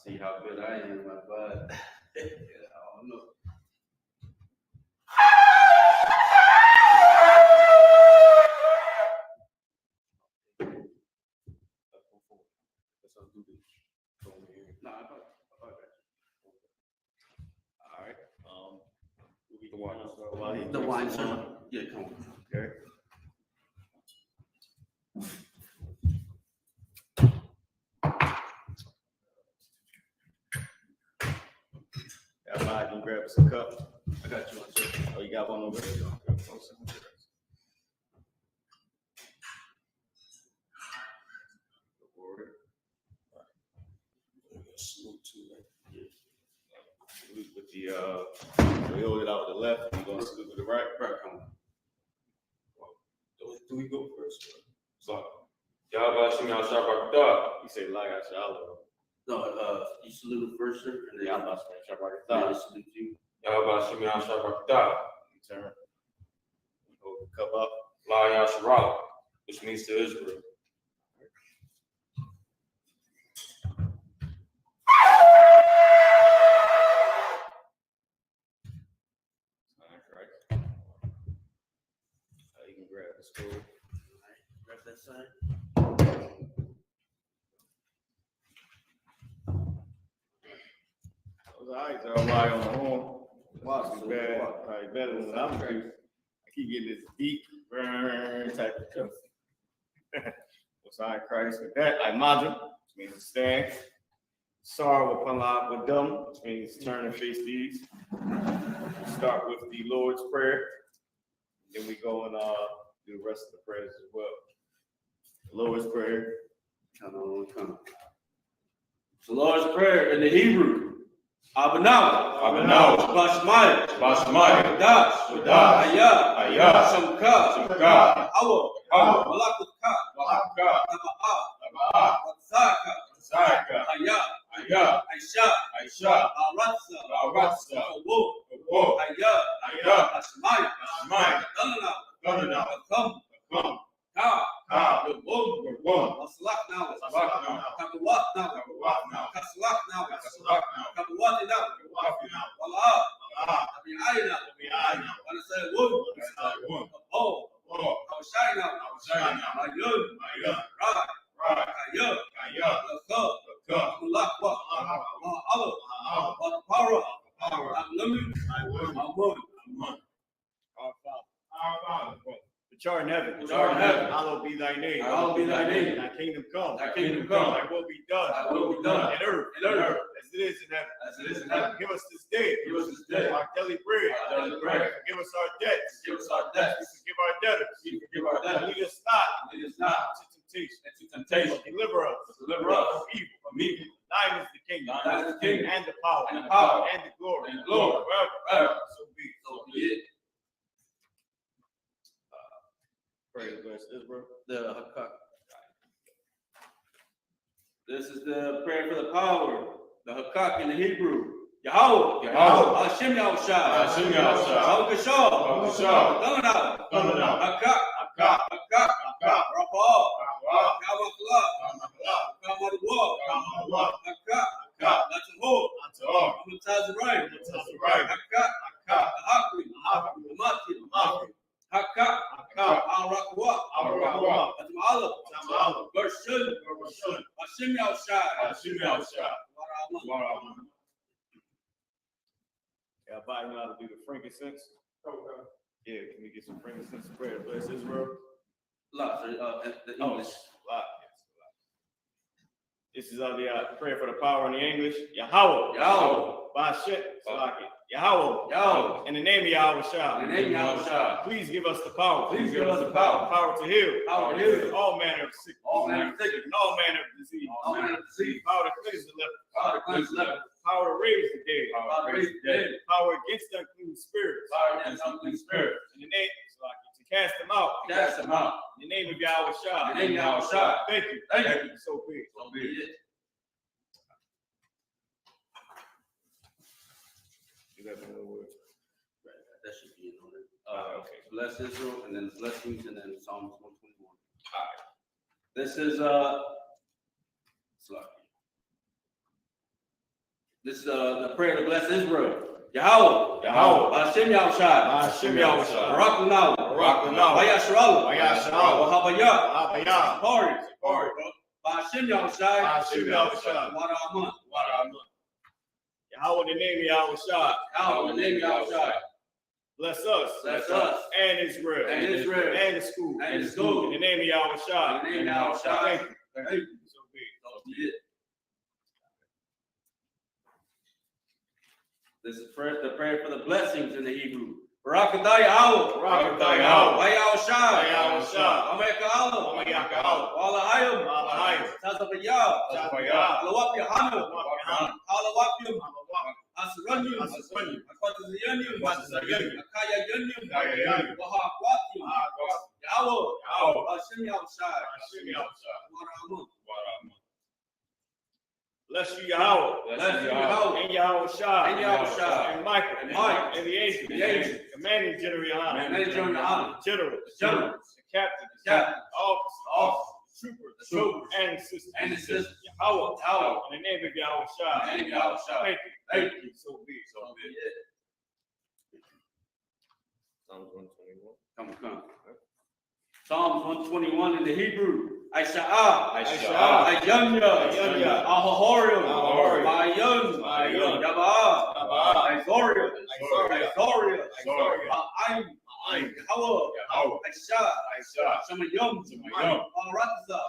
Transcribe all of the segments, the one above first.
See how good I am, my bud. I don't know. No, I thought that. All right. The wine, sir. Yeah, come on. Okay. Everybody can grab us a cup. I got you one, sir. Oh, you got one over there? With the we hold it out to the left, you're gonna salute to the right. Right, come on. Do we go first? So, y'all about to see me on shop rock dog. You say like I shallow. No, you salute first, sir, and then Yeah, I'm about to shop right I there. salute you. Y'all about to see me on shop rock dog. You turn. Hold the cup up. La Yasharala, which means to Israel. Right. You can grab the stool. Grab that side. Those eyes are right on the horn. Watch me bad. Probably better than what I'm doing. I keep getting this deep burn type of cup. Beside Christ with that, I imagine, which means to stand. Sorrow upon life with them, which means turn and face these. Start with the Lord's Prayer. Then we go and do the rest of the prayers as well. The Lord's Prayer. Come on. The Lord's Prayer in the Hebrew. Abanaw, Bashmai, Dash, Ayah, Shamka, Awa, Malakuka, Zaka, Ayah, Aisha, Aratsa, Ayah, Ashmai, Danana, Come, Maslak now, Kabuwat now, Kaslak now, Kabuwat now, Wala, Abiyayna, when I say wood, oh, Awashai now, Ayun, Right, Ayah, Lakwa, Allah, Power, Unleavened, Our Father, which art in heaven, hallowed be thy name. Thy kingdom come. Thy will be done. On earth, as it is in heaven. Give us this day our daily bread. Forgive us our debts. We forgive our debtors. Lead us not into temptation. But deliver us from evil. Thine is the kingdom, and the power, and the glory, forever. So be it. Pray to bless Israel. The Hakak. This is the prayer for the power. The Hakak in the Hebrew. Yahweh. Hashem Yahushua. Kashah. Thunder. Hakak. Rapah. Kamakla. Kamadwa. Hakak. That's a whole. Right. Hakak. Hakak. Hakak. Al-Rakwa. That's Ma'ala. Version. Hashem Yahushua. Yeah, everybody know how to do the frankincense. Yeah, can we get some frankincense prayer to bless Israel? The English. This is the prayer for the power in the English. Yahweh. Bashet. Yahweh. In the name of Yahweh. Please give us the power. Power to heal. All manner of sickness. All manner of disease. Power to cleanse the leper. Power to raise the dead. Power against unclean spirits. In the name to cast them out. In the name of Yahweh. Thank you. So be it. That should be in order. Okay. Bless Israel, and then blessings, and then Psalms 121. All right. This is This is the prayer to bless Israel. Yahweh. Yahweh. Hashem Yahushua. Hashem Yahushua. Barak Lunaw. Barak Lunaw. Vayashrallah. Vayashrallah. Wahabaya. Wahabaya. Party. Party. Hashem Yahushua. Hashem Yahushua. Wada Amun. Yahweh, in the name of Yahushua. Yahweh, in the name of Yahushua. Bless us. Bless us. And Israel. And Israel. And the school. And the school. In the name of Yahushua. In the name of Yahushua. Thank you. Thank you. So be it. So be it. This is the prayer for the blessings in the Hebrew. Barakatah Yahweh. Barakatah Yahweh. Vayahusha. Vayahusha. Ameka Allah. Ameka Allah. Wala Hayim. Wala Hayim. Tazabaya. Tazabaya. Alawap Yahanu. Yahanu. Alawap Yum. Asranyum. Asranyum. Akwatazayanyum. Akwatazayanyum. Akayanyum. Akayanyum. Wahakwatiyum. Yahweh. Yahweh. Hashem Yahushua. Hashem Yahushua. Wada Amun. Bless you, Yahweh. Bless you, Yahweh. And Yahushua. And Yahushua. And Michael. And Mike. And the angels. The angels. Commanding General Yohana. Commanding General Yohana. Generals. Generals. The captains. The captains. Officers. Troopers. The troopers. And sisters. And the sisters. Yahweh. Yahweh. In the name of Yahushua. In the name of Yahushua. Thank you. Thank you. So be it. So be it. Psalms 121. Come. Psalms 121 in the Hebrew. Aisha'ah. Aisha'ah. Ayanya. Ayanya. Ahahorium. Ahahorium. Ma'ayun. Ma'ayun. Yaba'ah. Yaba'ah. Aizorium. Aizorium. Aizorium. Aizorium. Ma'ayim. Ma'ayim. Yahweh. Yahweh. Aisha'ah. Aisha'ah. Shamayum. Shamayum. Al-Ratza.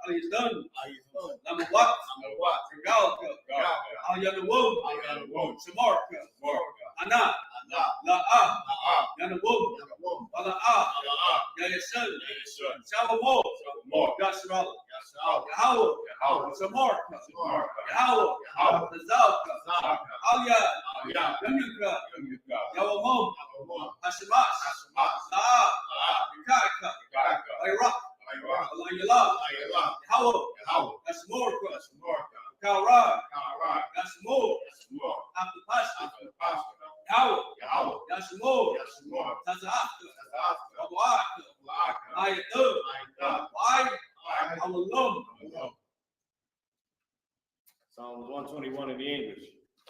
Al-Yizdan. Ayizun. Lamawat. Amawat. Regalka. Galka. Al-Yanawum. Al-Yanawum. Shamarka. Morka. Ana. Ana. La'ah. La'ah. Yanawum. Yanawum. Wala'ah. Ala'ah. Yayashun. Yayashun. Shavamor. Shavamor. Yashrallah. Yashrallah. Yahweh. Yahweh. Shamarka. Shamarka. Yahweh. Yahweh. Nazalka. Zaka. Al-Yad. Al-Yad. Yamyuka. Yamyuka. Yawamum. Yawamum. Hashemash. Hashemash. La'ah. La'ah. Yikaika. Yikaika. Iraq. Iraq. Allah-Yalah. Ayala. Yahweh. Yahweh. Yashmorka. Yashmorka. Kalrad. Kalrad. Yashmor. Yashmor. After Pashta. After Pascha. Yahweh. Yahweh. Yashmor. Yashmor. Tazahaka. Tazahaka. Abuaka. La'aka. Ayatub. Ayatub. Why? Why? Awalum. Psalms 121 in the English.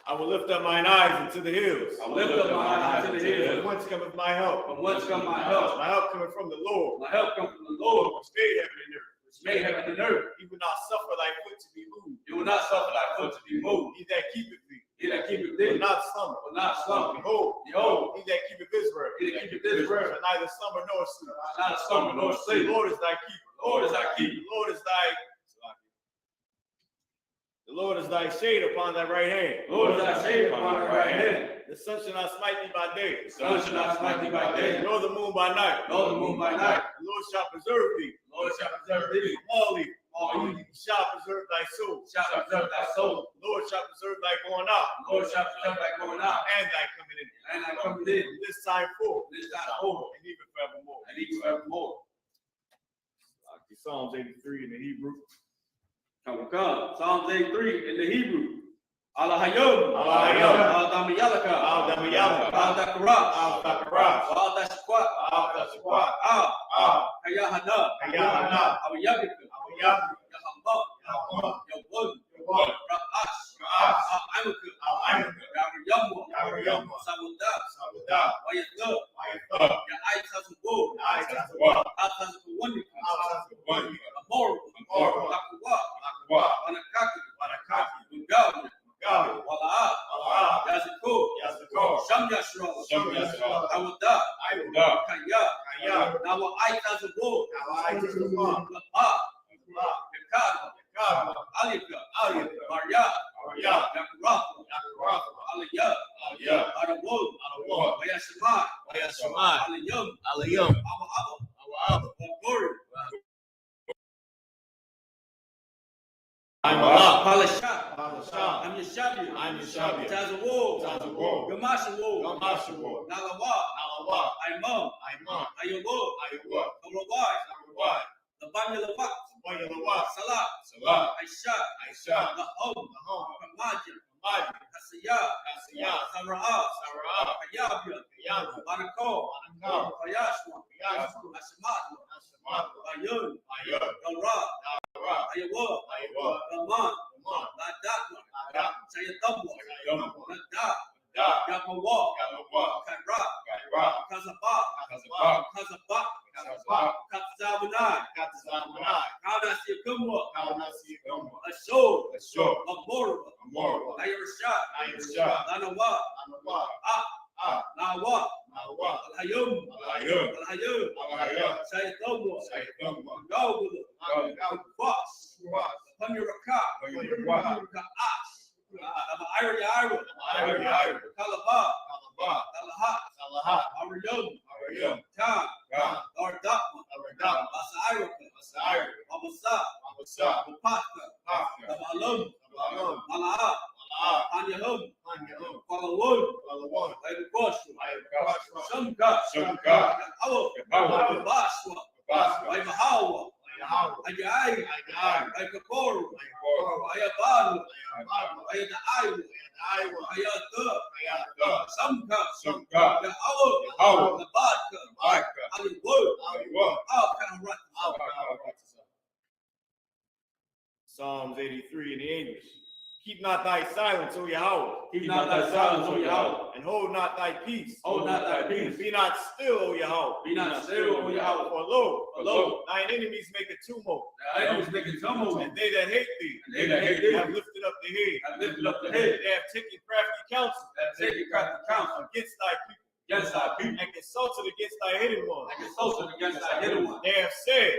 I will lift up mine eyes into the hills. I will lift up mine eyes to the hills. From whence cometh my help? From whence come my help? My help cometh from the Lord. My help comes from the Lord, Which made heaven and earth. which made heaven and earth. He will not suffer thy foot to be moved. You will not suffer thy foot to be moved. He that keepeth thee He that keepeth will thee not slumber. will not slumber. Behold, Behold, he that keepeth Israel he that keepeth Israel shall neither slumber nor sleep. not slumber nor The sleep. Lord is thy keeper. The Lord is thy keeper. The Lord is thy The Lord is thy shade upon thy right hand. The Lord is thy shade upon thy right hand. The sun shall not smite thee by day. The sun shall not smite thee by day, Nor the moon by night. nor the moon by night. The Lord shall preserve thee. The Lord shall preserve thee. All evil. All evil. He shall preserve thy soul. Shall preserve thy soul. The Lord shall preserve thy going out. The Lord shall preserve thy going out And thy coming in. and thy coming in. From this time forth. This time forward And even forevermore. and even forevermore. Psalms 83 in the Hebrew. Come. Psalms 83 in the Hebrew. Alahayim. Alahayim. Al-Damayalaka. Al-Damayalaka. Al-Dakarash. Al-Dakarash. Al-Dashquat. Al-Dashquat. Kayahana. Kayahana. Al-Yabika. Al-Yabika. Yahamba. Yahamba. Yawun. Yawun. Ra'ash. Ra'ash. Al-Amika. Al-Amika. Yawriyamwa. Yawriyamwa. Sabudah. Sabudah. Wayathub. Wayathub. Ya'aitazabur. Ya'aitazabur. Al-Tazabawanika. Al-Tazabawanika. Amor. Amor. Lakwa. Lakwa. Wanakaki. Wanakaki. Mugawi. Mugawi. Wala'ah. Wala'ah. Yaziko. Yaziko. Sham Yashral. Sham Yashral. Awada. Awada. Kaya. Kaya. Nawa Aitazabur. Al-Aitazabur. Lapa. Lapa. Yakada. Yakada. Alika. Alika. Maria. Maria. Yakurafa. Yakurafa. Aliyah. Aliyah. Arawul. Arawul. Wayashemai. Wayashemai. Aliyum. Aliyum. Awa. Glory. I'm Allah. Palashah. Palashah. I'm Yeshabia. I'm Yeshabia. Tazawul. Tazawul. Gamashawul. Gamashawul. Nalawa. Nalawa. Aimam. Aimam. Ayawul. Ayawul. Kawawai. Kawawai. Labangalawak. Bayalawak. Salah. Salah. Aisha. Aisha. Lahom. Lahom. Kamajim. Majid. Kasiyah. Kasiyah. Sara'ah. Sara'ah. Kayabia. Kayabia. Banako. Banako. Fayashwa. Fayashwa. Ashamadwa. Ashamadwa. Ayun. Ayun. Galra. Dalra. Ayawul. Ayawul. Gaman. Gaman. Ladakwa. Ladakwa. Saya Tumwa, Da, Yamawa, Kaira, Kazabak, Katzawanai, Kana Siakumwa, Ashod, Amora, Ayarasha, Lanawa, Nawa, Alhayum, Saya Tumwa, Gawula, Fox, Pamiraka, Ira, Kalaba, Kalahat, Ariyum, Tam, Ardakma, Masairaka, Amasa, Mapaka, Amalum, Malaha, Anyahum, Palawun, Laibukoshu, Shumka, Awo, Baswa, Laimahawa, Ayai, Ayakaporu, Ayabadu, Ayadaiwa, Ayata, Samka, Awo, Labaka, Aliwood, Psalms 83 in the English. Keep not thy silence, O Yahweh. Keep not thy silence, O Yahweh. And hold not thy peace. Hold not thy peace. Be not still, O Yahweh. Be not still, O Yahweh. For lo, thine enemies make a tumult. Thy enemies make a tumult. And they that hate thee, have lifted up the head. They have taken crafty counsel. Against thy people. And consulted against thy hidden ones. They have said,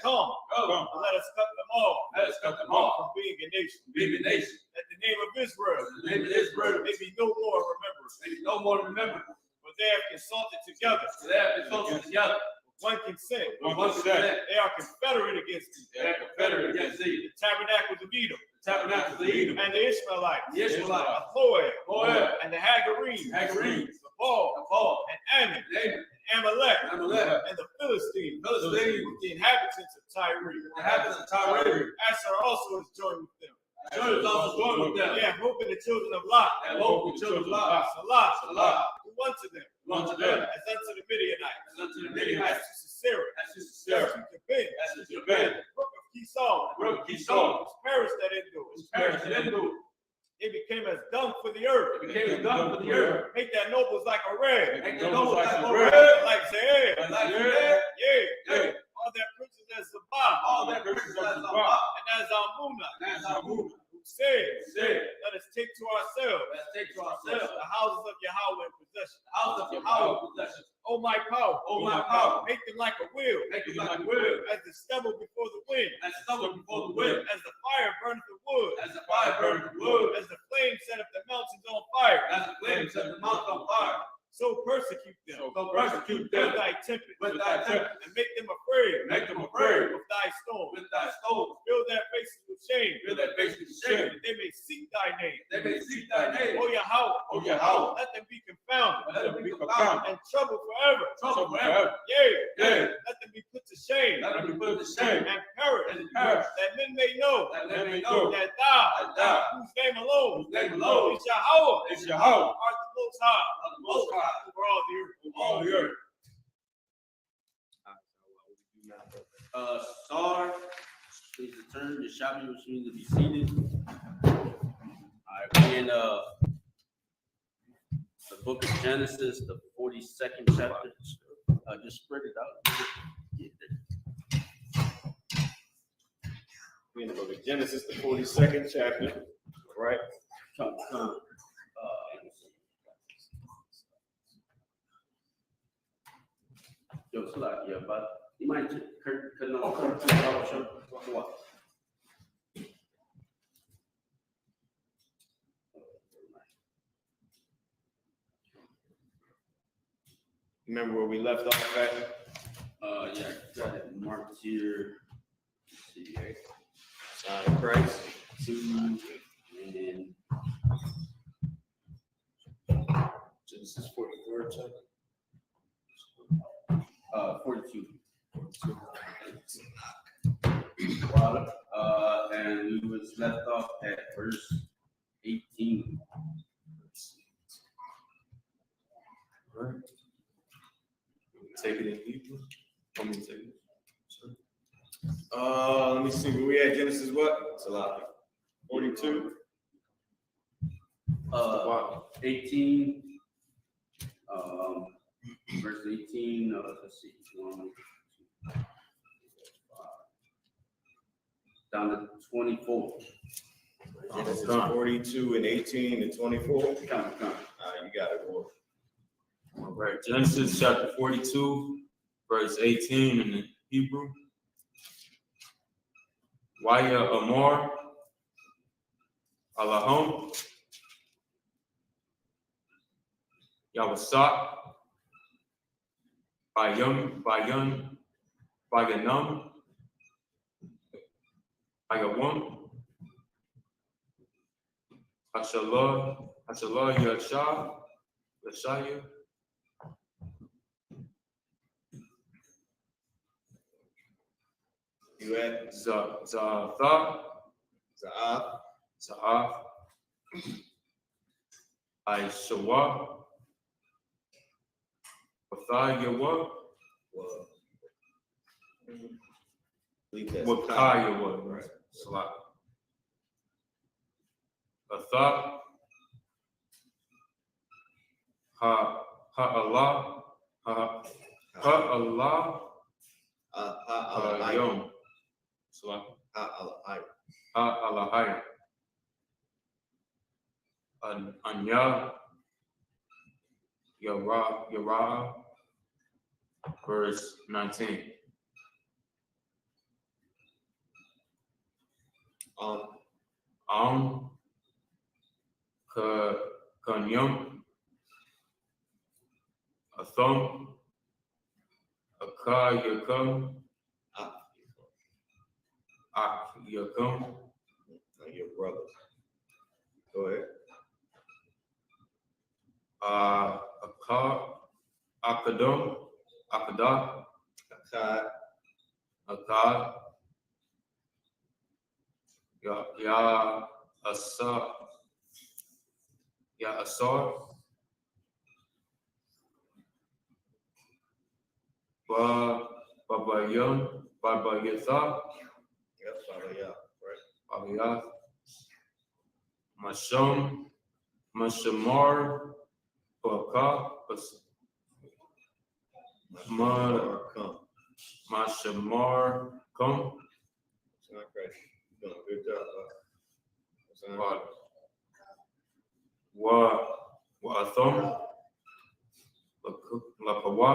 come, and let us cut them off from being a nation. That the name of Israel may be no more remembered. For they have consulted together. One consent. They are confederate against thee. The tabernacles of Edom. And the Ishmaelites. Moab. And the Hagarenes. The Baal. And Ammon. And Amalek. And the Philistines. The inhabitants of Tyre. Asher also is joined with them. They have hope in the children of Lot. Salah. Who unto them. As unto the Midianites. As to Sisera. As to Ben. Brook of Kishon. Was perished that endure. It became as dung for the earth. Make their nobles like a red. Like Zeir. Yea. All their princes as Zabah. And as Almuna. Who said, let us take to ourselves the houses of Yahweh in possession. O my power, make them like a wheel, as the stubble before the wind, as the fire burneth the wood, as the flame setteth the mountains on fire, so persecute them, with thy tempest, and make them afraid, with thy stones, fill their faces with shame, that they may seek thy name, O Yahweh, let them be confounded, and troubled forever. Yea, let them be put to shame, and perish, that men may know, that thou, whose name alone is Yahweh, art the Most High, over all the earth. Sar, please return. The Shabbat which means to be seated. We're in the book of Genesis, the 42nd chapter. Just spread it out. We're in the book of Genesis, the 42nd chapter, right? Yeah, but you might Remember where we left off at? Yeah, got it marked here. Let's see, Sign of Christ. 2 and Genesis 44 chapter. 42. And we was left off at verse 18. Right. Take it in Hebrew. Let me take it. Let me see. Where we at? Genesis what? It's a lot. 42. 18, verse 18, let's see, 1, 2, 5, down to 24. Genesis 42 and 18 and 24. Come. You got it, boy. All right, Genesis chapter 42, verse 18 in the Hebrew. Waya Amor Alahom Yawasak Bayanum Bayawam Hashallah Yashaya You at Za'af Aishawa Wathayawa Wakayawa, right? Salat. Atha Allah Yom Salat. Alahaya Anya Yara verse 19. Kanyum Athom Akayakam Yakam your brother. Go ahead. Akada Akad Asar Babayatha Yep, Babaya, right? Babayath Mashamar Baka Mashamar Kum It's not crazy. You're doing a good job. Wa'athom Lakawa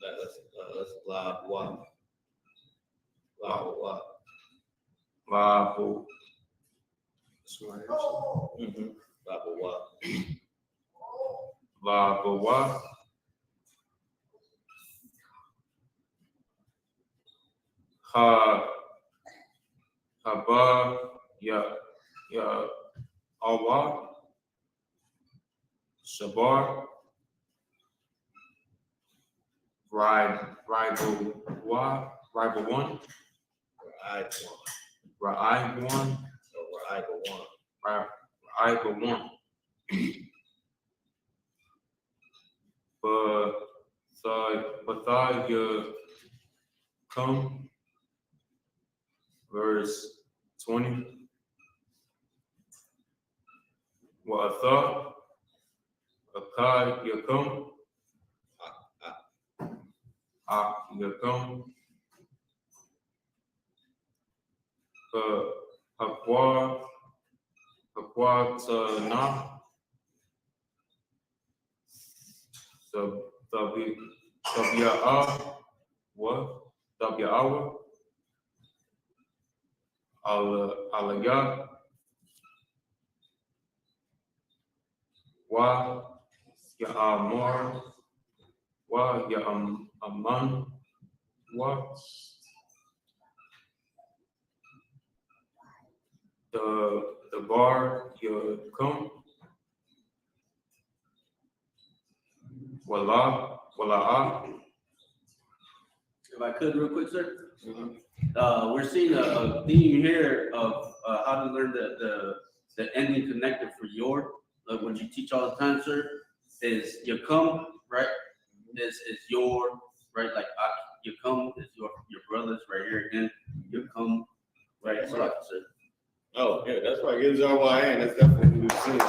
Let's la. Labu Labawa Haba Ya Awa Shabar Rival one Bathaya come verse 20. Wa'atha Akai Yakum Yakum Hakwa Tana Tabi'awa Alaya Wa Ya'amar Wa Ya'aman Wa the bar Yakum Wala. If I could, real quick, sir. We're seeing a theme here of how to learn the ending connector for your, like what you teach all the time, sir, is you come, right? This is your, right? Like you come is your brothers right here again. You come, right? So, sir. Oh, yeah, that's right. It was RYN. That's definitely what we've seen.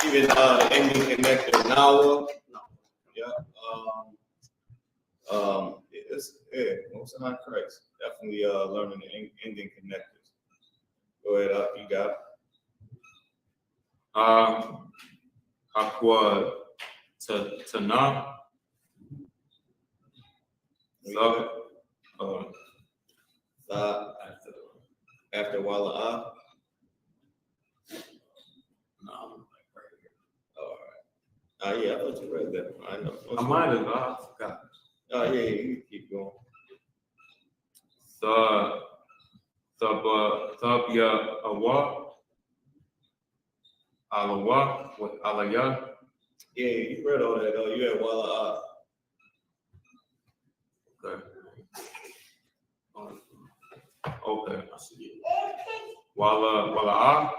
Even the Indian connector Nawa. Yeah. Most High Christ. Definitely learning the Indian connectors. Go ahead, up. You got it. Aqua Tana. After Walla. No. All right. Yeah, I thought you read that. I know. I might have. I forgot. Oh, yeah, you keep going. Thabya Awa. Alawa. With Alaya. Yeah, you read all that, though. You had Walla. Okay. Okay, I see it. Wala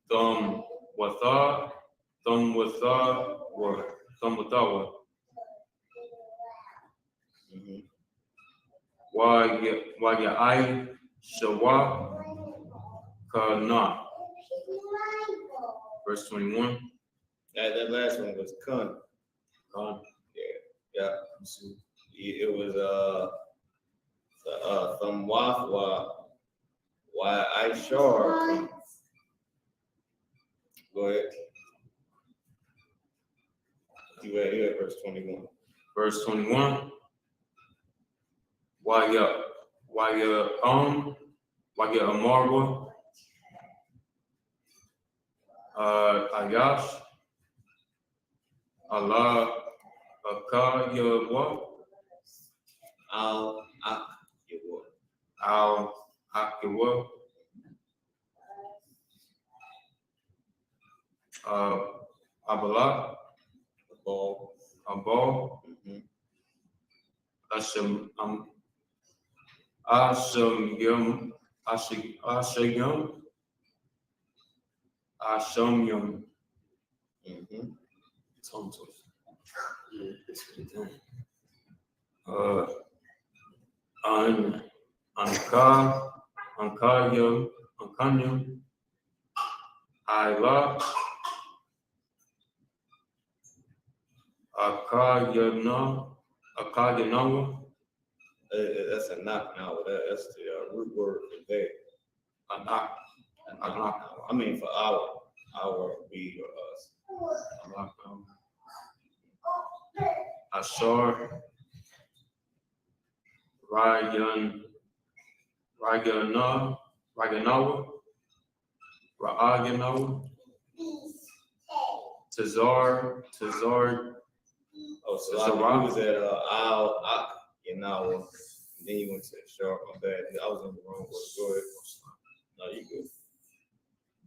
Thumb Watha what? Why ya I Shawa Kana. Verse 21. That last one was Kun. Yeah. It was Thamwathwa. Why I sure. Go ahead. You had verse 21. Verse 21. Why ya Amarwa Ayash Allah Akayawa Al Akyawa. Al Akawa Abala Abal Ashamyam. Tongue twister. Yeah, it's pretty done. Ankanyam, Ayla, Akayanawa. That's a knock now. That's the root word for day. A knock. I mean for our, we or us. Ashar, Raganawa, Tazar. Oh, so I was at Al Ak, and then you went to Sharp. My bad. I was on the wrong word. Go ahead. No, you good.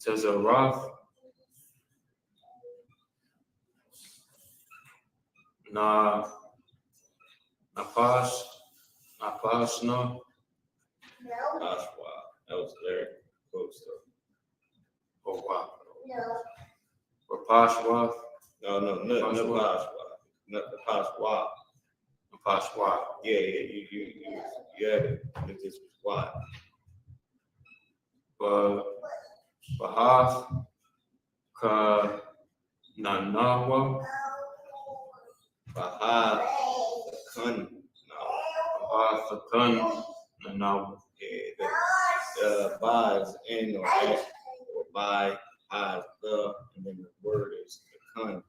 Tazarath, Napashna. Pashwa. That was very close though. Oh wow. Or Pashwath. No, Pashwa. Not the Pashwa. Pashwa. Yeah, you had it. It just was why. Bahath Ka Nanawa. Bahath Kun. Bahath Kun Nanawa. By is in or at, or by, has the, and then the word is the kun,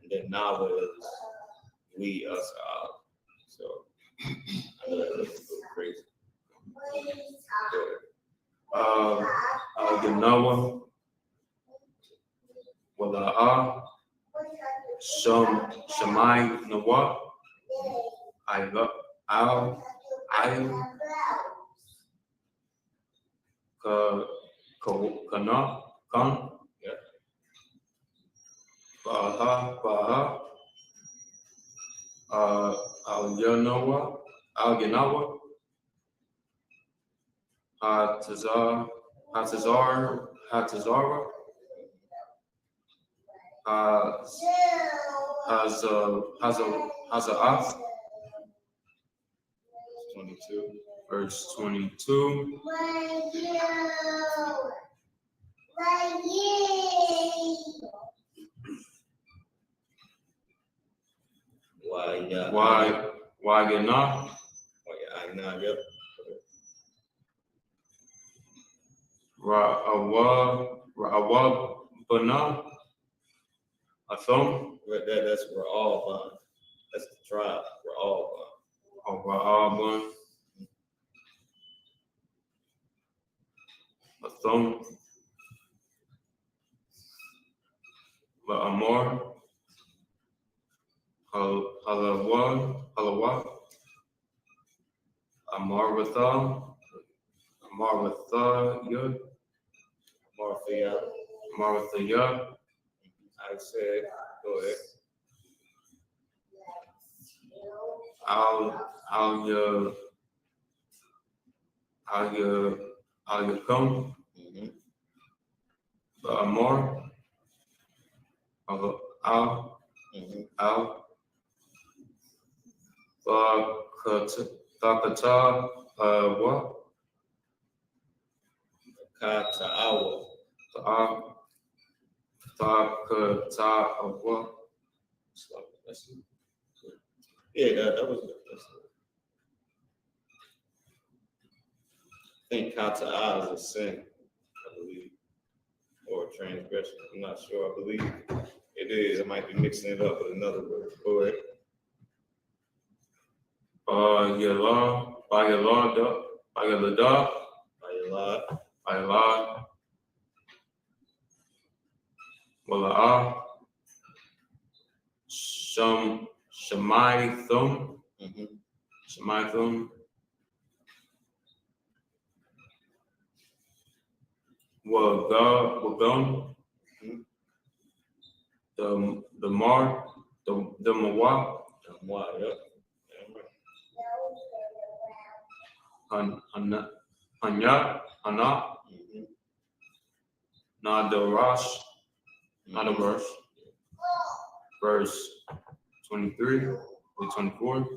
and then nawa is we, us, our. So I know that looks a little crazy. Ganawa. Wala'a. Shamai Nawa. Al Kana Kan. Baha Al-Yanawa Hatazara Haza'ath 22. verse 22. Why you not? Yep. Ra'awab bana. Athom. That's Ra'al. That's the tribe. Ra'al. Ra'aban. Athom. La'amor. Halawad. Amarvatha. Yud. Martha. I said, go ahead. I'll come. Amor. Al. Takata. What? Kata'awa. Takata. What? Yeah, that was it. I think Kata'ah is a sin, I believe, or a transgression. I'm not sure. I believe it is. I might be mixing it up with another word. Go ahead. Wala'ah. Shemaithum. Shemaithum. Wagam. The Mar. The Mawah. Yep. Hana. Nadarash. Verse 23 or 24.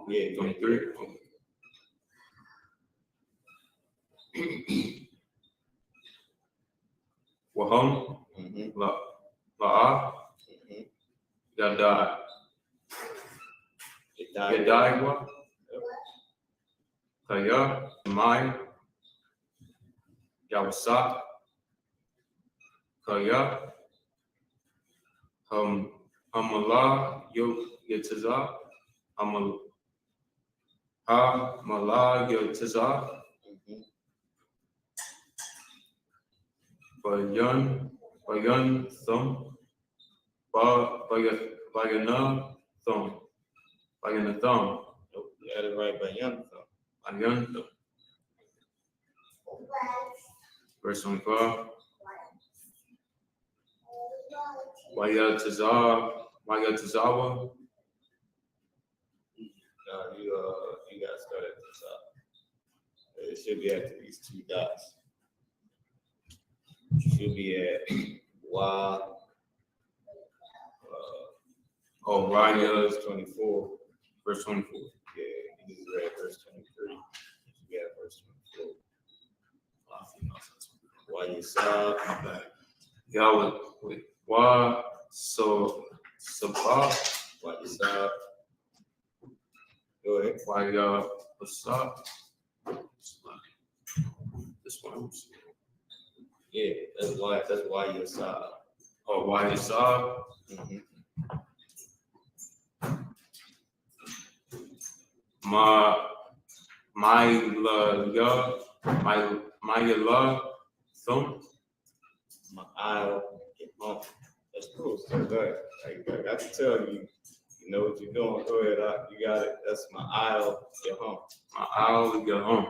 Yeah, 23. Wahum. La'ah. Yadai. Yadaiwa. Kaya. Maya. Yawasa. Kaya. Hamala. Yatiza. Hamala. Yatiza. Bayan thumb. Bayana thumb. Nope, you had it right by young thumb. Bayan thumb. Verse 25. Wayatazawa. You got to start at the top. It should be after these two dots. It should be at Y. Raya. 24. Verse 24. Yeah, you just read verse 23. You got verse 24. Why you saw? Yahweh. Why so Sabah? Why you saw? Go ahead. Why stop? This one. Yeah, that's why you saw. Oh, why you saw? My love, thumb. My aisle. That's cool. So good. I got to tell you, you know what you're doing. Go ahead. You got it. That's my aisle. Your home. My aisle, your home.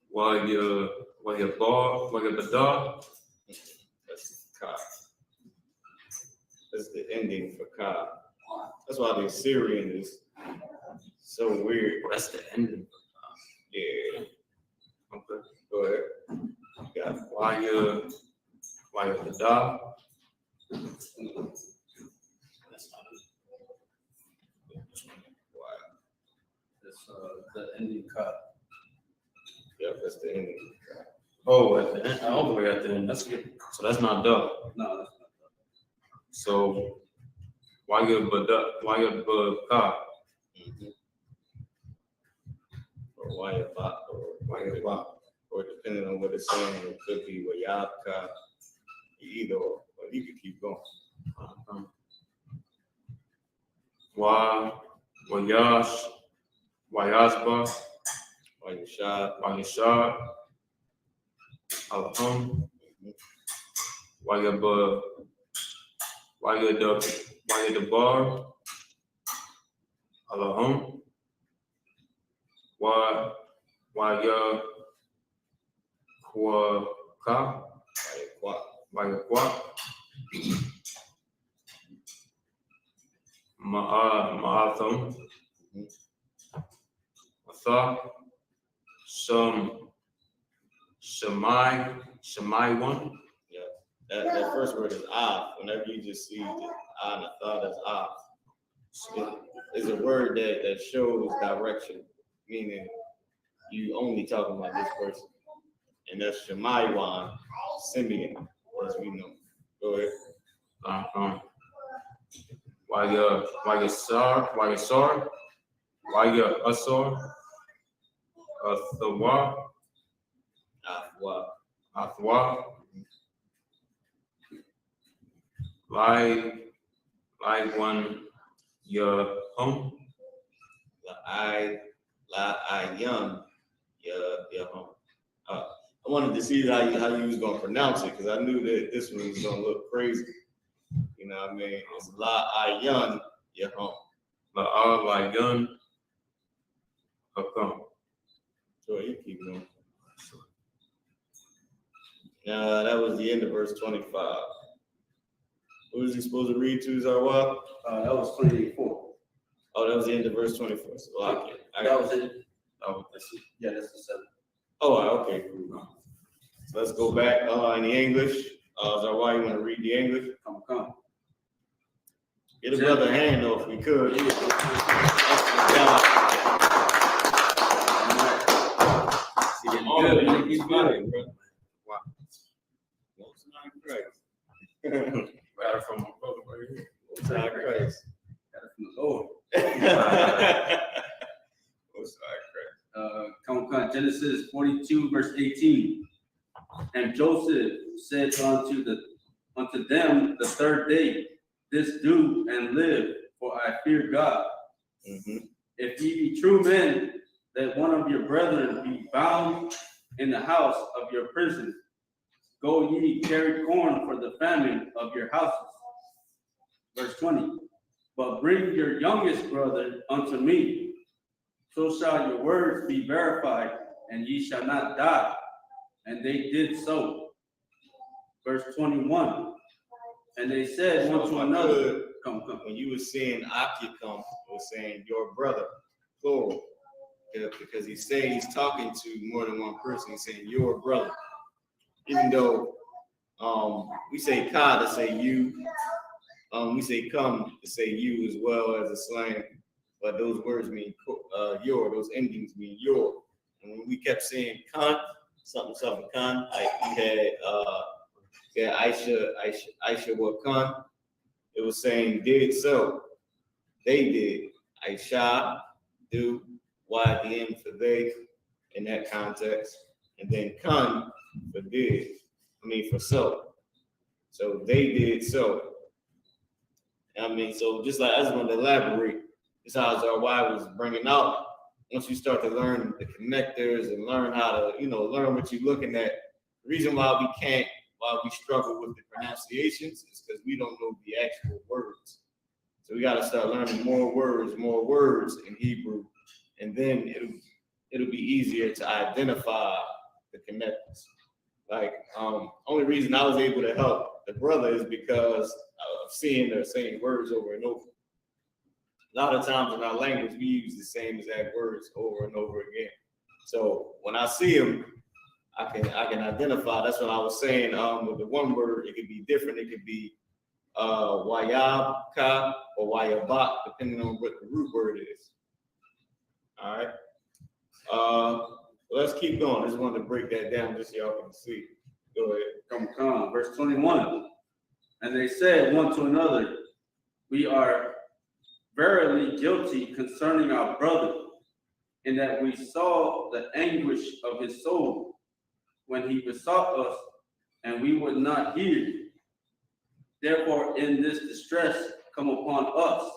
While your badar. That's Ka. That's the ending for Ka. That's why the Assyrian is so weird. That's the ending. Yeah. Okay. Go ahead. You got it. While your badar. That's the ending cut. Yeah, that's the ending. Oh, at the end, all the way at the end. That's good. So that's not duh. No, that's not So why you but ka? Or wayabak, or depending on what it's saying, it could be wayabka, either or. But you can keep going. Wayash, Wayasba, Wayashad, Wayashad, Alham, Wayaba, Wayadabar, Alham, Waya Kwaka, Wayakwa, Ma'atham, Atha, Shamai one. Yeah, that first word is af. Whenever you just see the and the thought as af, it is a word that shows direction, meaning you only talking about this person. And that's Shemaiwan, Simeon, as we know. Go ahead. Wayasar, Wayasar, Athawa, Afwa, Athwa, Lai one, Yahum, La'ayan, Yahum. I wanted to see how you was gonna pronounce it because I knew that this one was gonna look crazy. You know what I mean? It's La'ayan, Yahum. La'alayan, Hakam. So you keep going. That was the end of verse 25. What was he supposed to read to Zarwa? That was 24. Oh, that was the end of verse 24. So That was it. Oh, Yeah, that's the 7. Oh, okay, cool. So let's go back in the English. Zarwa, you want to read the English? Come. Get a brother a hand though, if we could. He's funny, bro. Wow. Most High Christ. Got it from my brother right here. Most High Christ. Got it from the Lord. Most High Christ. Come. Genesis 42, verse 18. And Joseph said unto them the third day, this do and live, for I fear God. Mm-hmm. If ye be true men, that one of your brethren be bound in the house of your prison, go ye carry corn for the famine of your houses. Verse 20. But bring your youngest brother unto me, so shall your words be verified, and ye shall not die. And they did so. Verse 21. And they said one to another, come. When you were saying Akikum, it was saying your brother, plural. Yeah, because he's saying he's talking to more than one person. He's saying your brother. Even though we say ka to say you, we say come to say you as well as a slang, but those words mean your, those endings mean your. And when we kept saying kan, something kan, like we had Aisha what kan, it was saying did so. They did. Aisha, do, why at the end for they in that context. And then kan for did. For so. So they did so. So just like I just want to elaborate, this how Zarwai was bringing out. Once you start to learn the connectors and learn how to, learn what you're looking at. The reason why we struggle with the pronunciations is because we don't know the actual words. So we got to start learning more words in Hebrew, and then it'll be easier to identify the connectors. Like only reason I was able to help the brother is because of seeing the same words over and over. A lot of times in our language, we use the same exact words over and over again. So when I see them, I can identify. That's what I was saying. With the one word, it could be different. It could be wayabka or wayabak, depending on what the root word is. All right. Let's keep going. I just wanted to break that down just so y'all can see. Go ahead. Come. Verse 21. And they said one to another, we are verily guilty concerning our brother, in that we saw the anguish of his soul when he besought us, and we would not hear. Therefore, in this distress come upon us.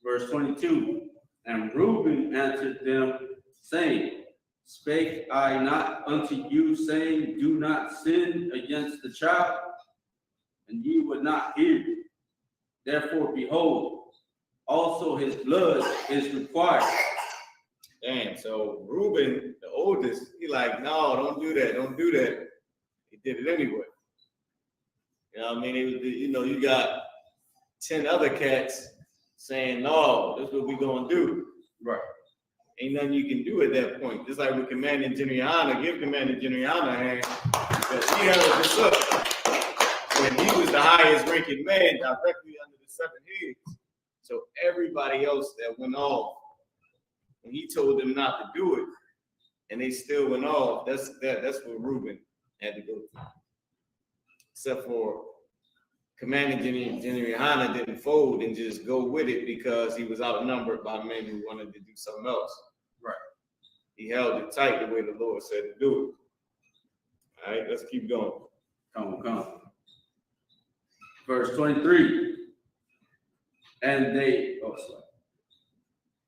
Verse 22. And Reuben answered them, saying, spake I not unto you, saying, do not sin against the child? And ye would not hear. Therefore, behold, also his blood is required. Damn, so Reuben, the oldest, he like, no, don't do that. He did it anyway. You know what I mean? It was, you got 10 other cats saying, no, this is what we gonna do. Right. Ain't nothing you can do at that point. Just like with Commander General, give Commander General a hand, because he held this up. And he was the highest ranking man directly under the 7 heads. So everybody else that went off, when he told them not to do it, and they still went off, that's what Reuben had to go through. Except for Commander General didn't fold and just go with it because he was outnumbered by men who wanted to do something else. Right. He held it tight the way the Lord said to do it. All right, let's keep going. Come. Verse 23. And they,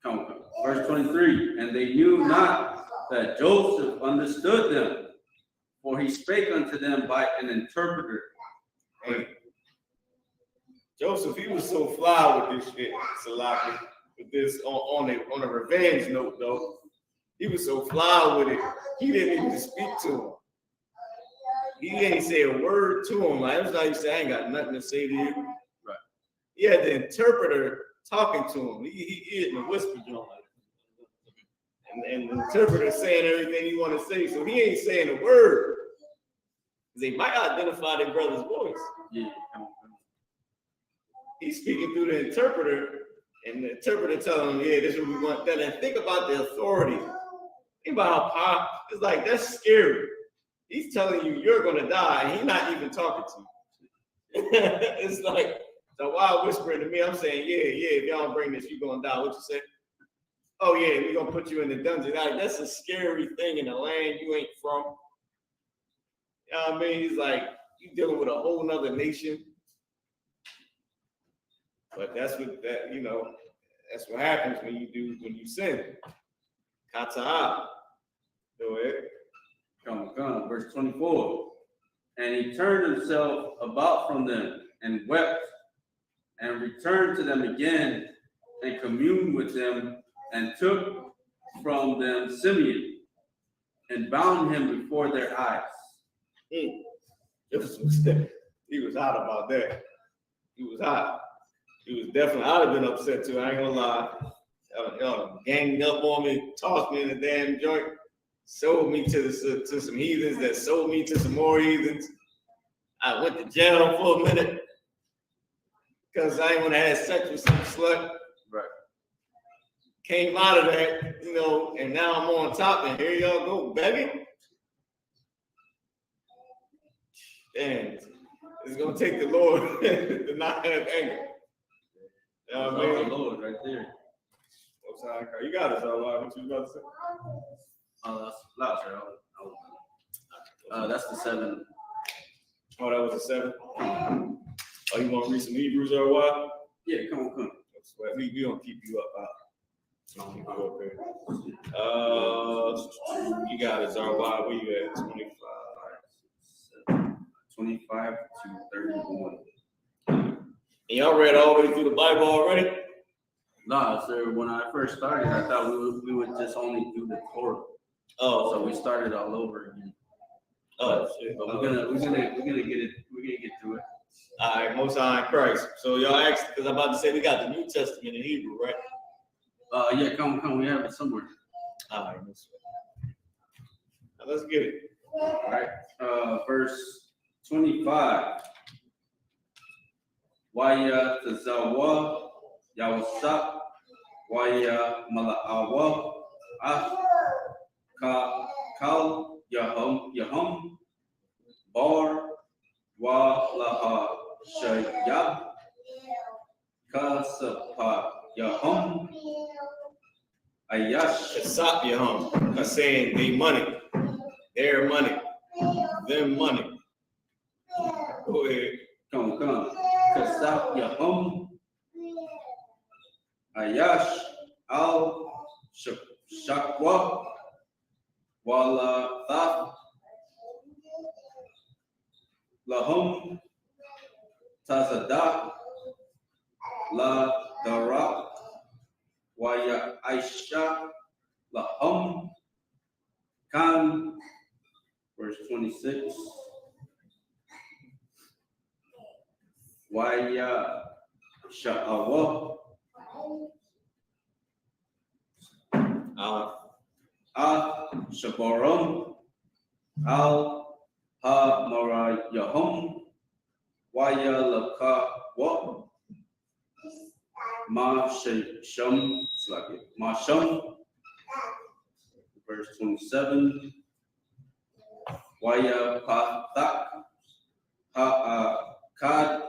come. Verse 23. And they knew not that Joseph understood them, for he spake unto them by an interpreter. Hey, Joseph, he was so fly with this shit, Salaki, with this on a revenge note, though. He was so fly with it, he didn't even speak to him. He didn't say a word to him. Like, it was like he said, I ain't got nothing to say to you. Right. He had the interpreter talking to him. He in a whisper joint. And the interpreter saying everything he want to say, so he ain't saying a word. Because they might identify their brother's voice. Yeah, come. He's speaking through the interpreter, and the interpreter telling him, yeah, this is what we want done. And think about the authority. Think about how powerful. It's like, that's scary. He's telling you you're going to die, and he's not even talking to you. It's like the wild whispering to me. I'm saying, yeah, if y'all don't bring this, you're going to die. What you say? Oh, yeah, we're going to put you in the dungeon. Like, that's a scary thing in a land you ain't from. You know what I mean? He's like, you dealing with a whole nother nation. But that's what happens when you sin. Kata'a. Go ahead. Come. Verse 24. And he turned himself about from them and wept, and returned to them again and communed with them, and took from them Simeon and bound him before their eyes. He was hot about that. He was hot. He was definitely, I'd have been upset too. I ain't gonna lie. Y'all ganged up on me, tossed me in the damn joint, sold me to some heathens that sold me to some more heathens. I went to jail for a minute because I ain't want to have sex with some slut. Right. Came out of that, and now I'm on top, and here y'all go begging. And it's gonna take the Lord to not have anger. You know what I mean? Lord, right there. You got it, so what you about to say? That's loud, sir. That's the 7. Oh, that was a 7. Oh, you want to read some Hebrews or what? Yeah, come. We gonna keep you up. I'll keep you up there. You got it, Zarwai. Where you at? 25 to 31. And y'all read all the way through the Bible already? Nah, sir. When I first started, I thought we would just only do the Torah. Oh, So we started all over again. Oh, shit. But we're gonna get it. We're gonna get through it. All right, Most High in Christ. So y'all asked, because I'm about to say we got the New Testament in Hebrew, right? Yeah, come. We have it somewhere. All right, now let's get it. All right. Verse 25. Waya tazawa yawasap Waya Malaawa Ah Kal Yahum Bar Wa Laha Shayab Kasapa Yahum Ayash Kasap Yahum. That's saying they money. Their money. Them money. Go ahead. Come Kasap Yahum Ayash Al Shakwa Wala Thaf Lahum Tazadak La Dara Waya Aisha Lahum Khan, verse 26. Waya Sha'awa Shabaram Al Ha Marayahum Waya Laka Wa Ma Sham Ma Sham, verse 27. Waya Pathak Ha Kad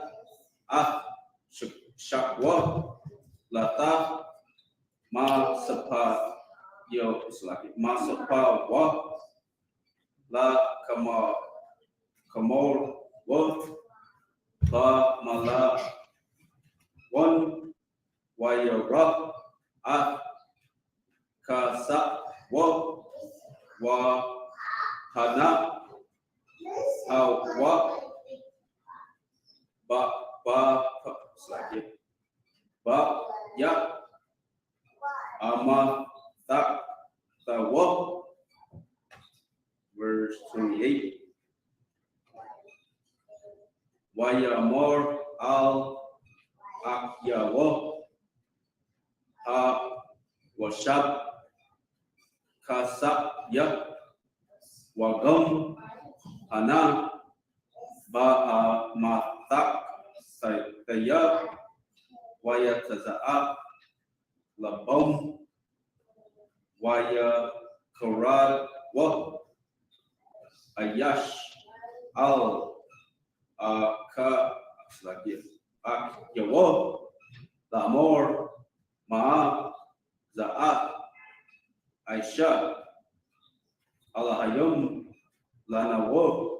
Ah Shakwa Lata Ma Sapa Yo Ma Sapa Wa La Kamor Wa La Mala One Waya Ra Ah Kasa Wa Hana Wa Ba Ya Ama Tawa, verse 28. Wayamor Al Akyawa Ha Washab Kasap Ya Wagam Hana Ba Matak Saya Waya Taza'a Labam Waya Karad Wa Ayash Al Yawa Lamor Ma Za'a Aisha Alahayum Lanawo,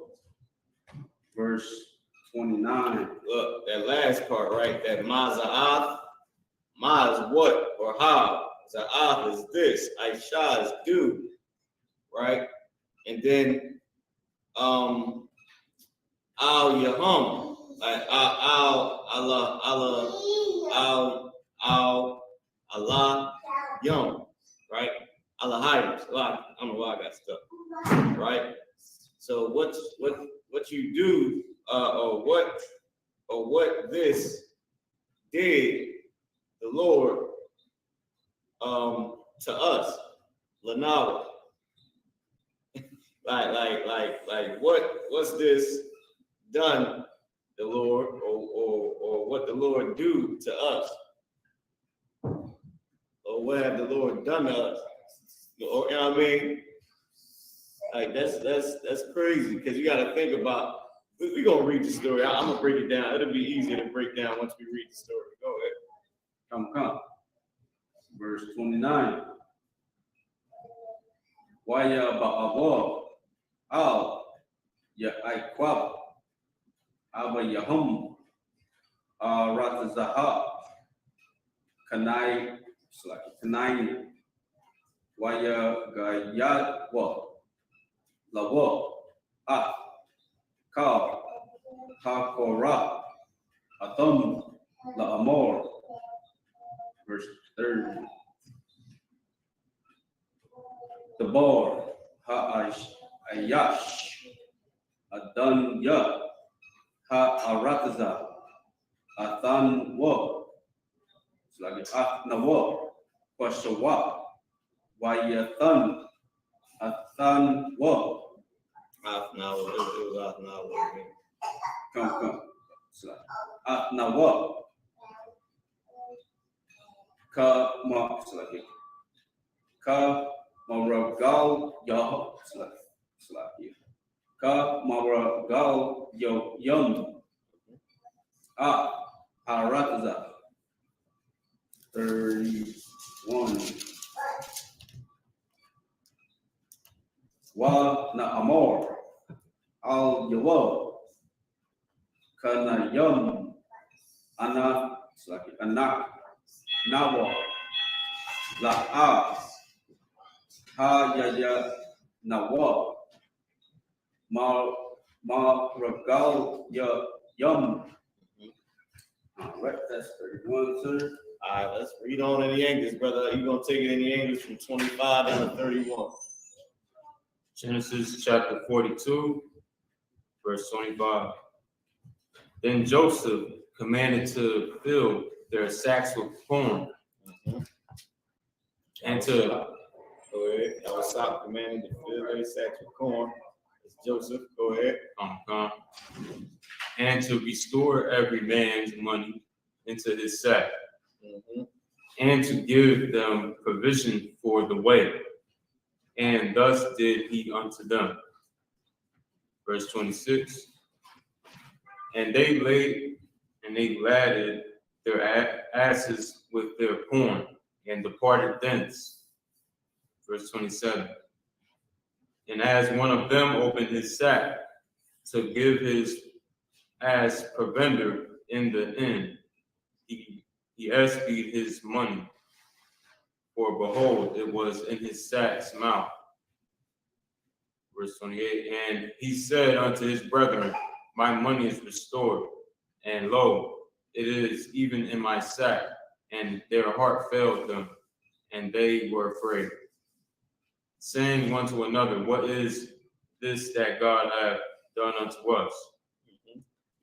verse 29. Look, that last part, right? That Maza'ath. Ma is what or how. Za'ath is this. Aisha is do. Right? And then Al Yahum. Al Allah Yum. Right? Allah I don't know why I got stuck. Right? So what you do or what this did the Lord to us, Lanawa. like what's this done the Lord or what the Lord do to us? Or what have the Lord done to us? Or, you know what I mean? Like that's crazy because you got to think about. We're gonna read the story. I'm gonna break it down. It'll be easier to break down once we read the story. Go ahead. Come. Verse 29. Waya Ba'avo Al Ya'aikwab Aba Yahum Ratazaha Kanai Waya Gayat Wa Lawa Ah Ka Hakora Atom La Amor, verse 30. The bar Ayash Adan Ya Arataza Athan Wa Atnawa Kwashawa Wayathan Athan Wa Come. Atnawa Ka Maragal Yah Slakia. Ka Maragal Yo Yum. Harataza. 31. Wa na Amor. Al Yawo. Kana Yum. Anak Nawa. La Ha Yaya Nawa. Ma Ragal Yum. All right, that's 31, sir. All right, let's read on in the English, brother. You're going to take it in the English from 25 down to 31. Genesis chapter 42, verse 25. Then Joseph commanded to fill their sacks with corn and to Go ahead. I was stop commanding to fill their sacks with corn. It's Joseph. Go ahead. and to restore every man's money into his sack, and to give them provision for the way. And thus did he unto them. Verse 26. And they laded their asses with their corn and departed thence. Verse 27. And as one of them opened his sack to give his ass provender in the inn, he espied his money, for behold, it was in his sack's mouth. Verse 28. And he said unto his brethren, my money is restored, and lo, it is even in my sack. And their heart failed them, and they were afraid, saying one to another, what is this that God hath done unto us?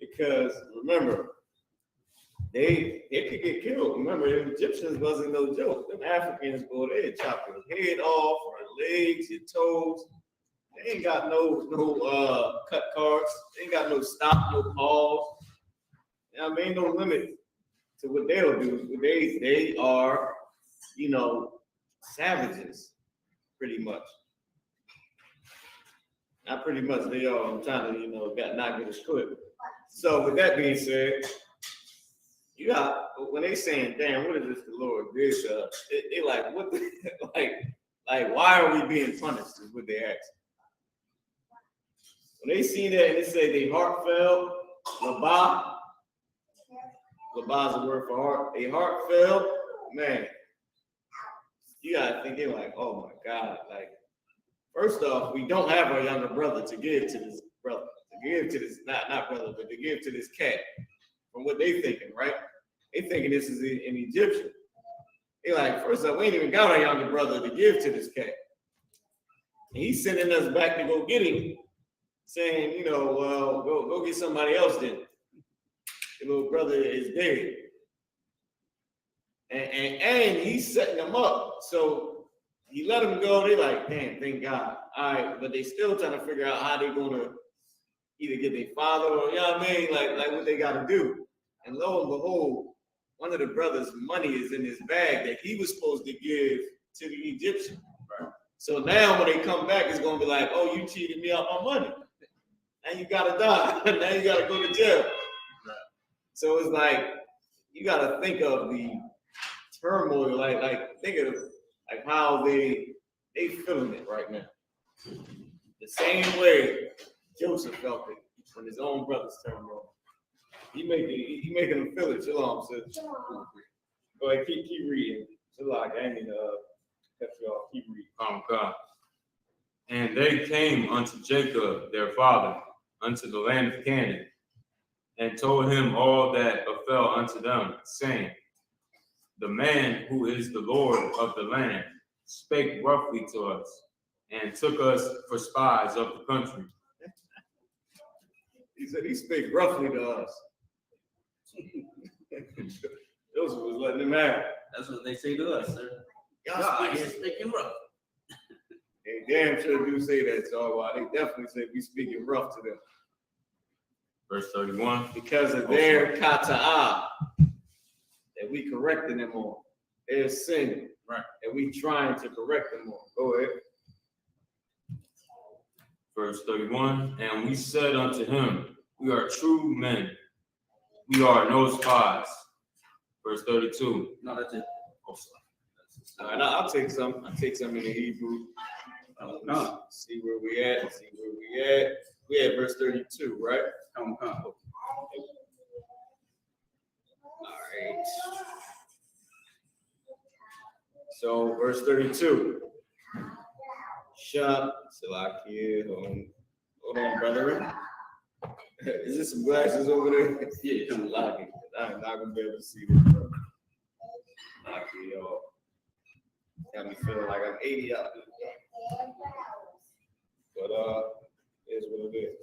Because remember, they could get killed. Remember, the Egyptians wasn't no joke. Them Africans, boy, they chop your head off, your legs, your toes. They ain't got no cut cards. They ain't got no stop, no pause. You know what I mean? No limit to what they'll do. They are, savages, pretty much. Not pretty much. They are. I'm trying to, not get a script. So with that being said, you got when they saying, "Damn, what is this the Lord did?" They like, what? Like, why are we being punished? Is what they ask. When they see that and they say they heart fell, labah is a word for heart. A heart fell, man. You gotta think they're like, oh my God. Like, first off, we don't have our younger brother to give to this brother, to give to this not brother, but to give to this cat. From what they thinking, right? They thinking this is an Egyptian. They like, first off, we ain't even got our younger brother to give to this cat. And he's sending us back to go get him, saying, well, go get somebody else then. Your little brother is dead. And he's setting them up. So he let them go. They like, damn, thank God. All right, but they still trying to figure out how they're gonna either get their father or, you know what I mean? Like what they gotta do. And lo and behold, one of the brothers' money is in his bag that he was supposed to give to the Egyptian. Right. So now when they come back, it's gonna be like, oh, you cheated me out my money. Now you gotta die. Now you gotta go to jail. Right. So it's like you gotta think of the turmoil, like think of like how they feeling it right now. The same way Joseph felt it when his own brothers turned on. He making them feel it. Shalom, sis. Go ahead, keep reading. Shalom, I mean, cut you off. Keep reading. God. And they came unto Jacob, their father, unto the land of Canaan, and told him all that befell unto them, saying, the man who is the Lord of the land spake roughly to us, and took us for spies of the country. He said he spake roughly to us. Joseph was letting him out. That's what they say to us, sir. Y'all speaking rough. They damn sure do say that, so they definitely say we speaking rough to them. Verse 31. Because of their kata'ah that we correcting them on. there's sin. Right. And we trying to correct them all. Go ahead. Verse 31, and we said unto him, we are true men. We are no spies. Verse 32. No, that's it. All right, now I'll take some. I'll take some in the Hebrew. No. See where we at. We at verse 32, right? Come. All right. So verse 32. Shut. Salakia. Hold on, brethren. Is there some glasses over there? Yeah, come Salakia. I'm not gonna be able to see this, bro. Salakia, y'all. Got me feeling like I'm 80 out there. But is what it is.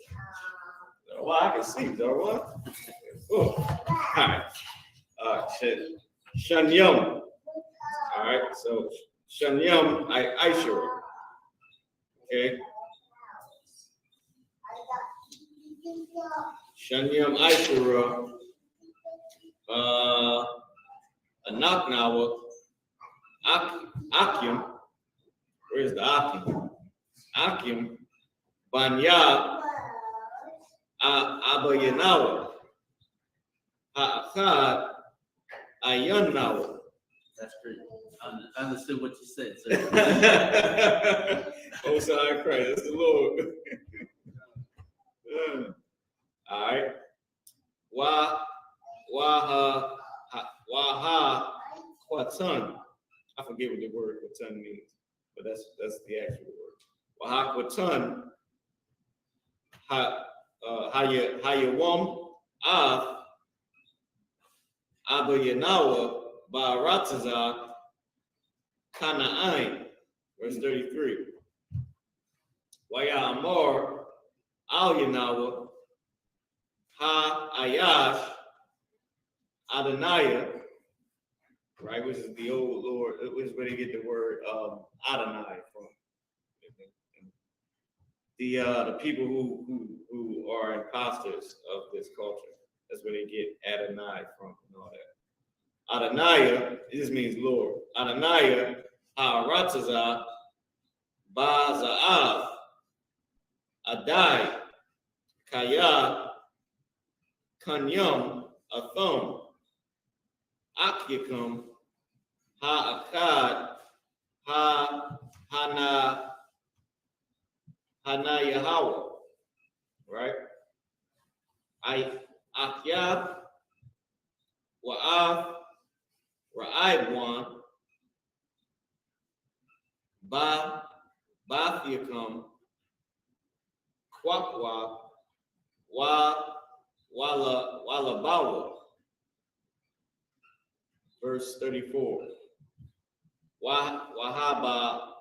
Well, I can see, though. What? Oh, all right. Shanyam. All right, so Shanyam Aishura. Okay. Shanyam Aishura. Anaknawa. Akim. Where's the Akim? Akim. Banya. Abayanawa. Ha'achad. Ayanawa. That's great. I understood what you said, sir. Oh, sorry, Christ. That's the Lord. All right. Waha Kwatan. I forget what the word Kwatan means, but that's the actual word. Waha Kwatan. Hayawam Abayanawa Barataza Kana'ain, verse 33. Waya Amor Al Yanawa Ha Ayash Adonai, right, which is the old Lord, which is where they get the word Adonai from. The people who are imposters of this culture. That's where they get Adonai from and all that. Adonai, it just means Lord. Adonai, Ha'aratazah, Ba'za'av, Adai, Kaya, Kanyam, Athom, Akyakum, Ha'akad, Hana Yahweh, right? Akyab, Wa'af, Ra'aibwan, Bathiakum, Kwakwa, Walabawa. Verse 34.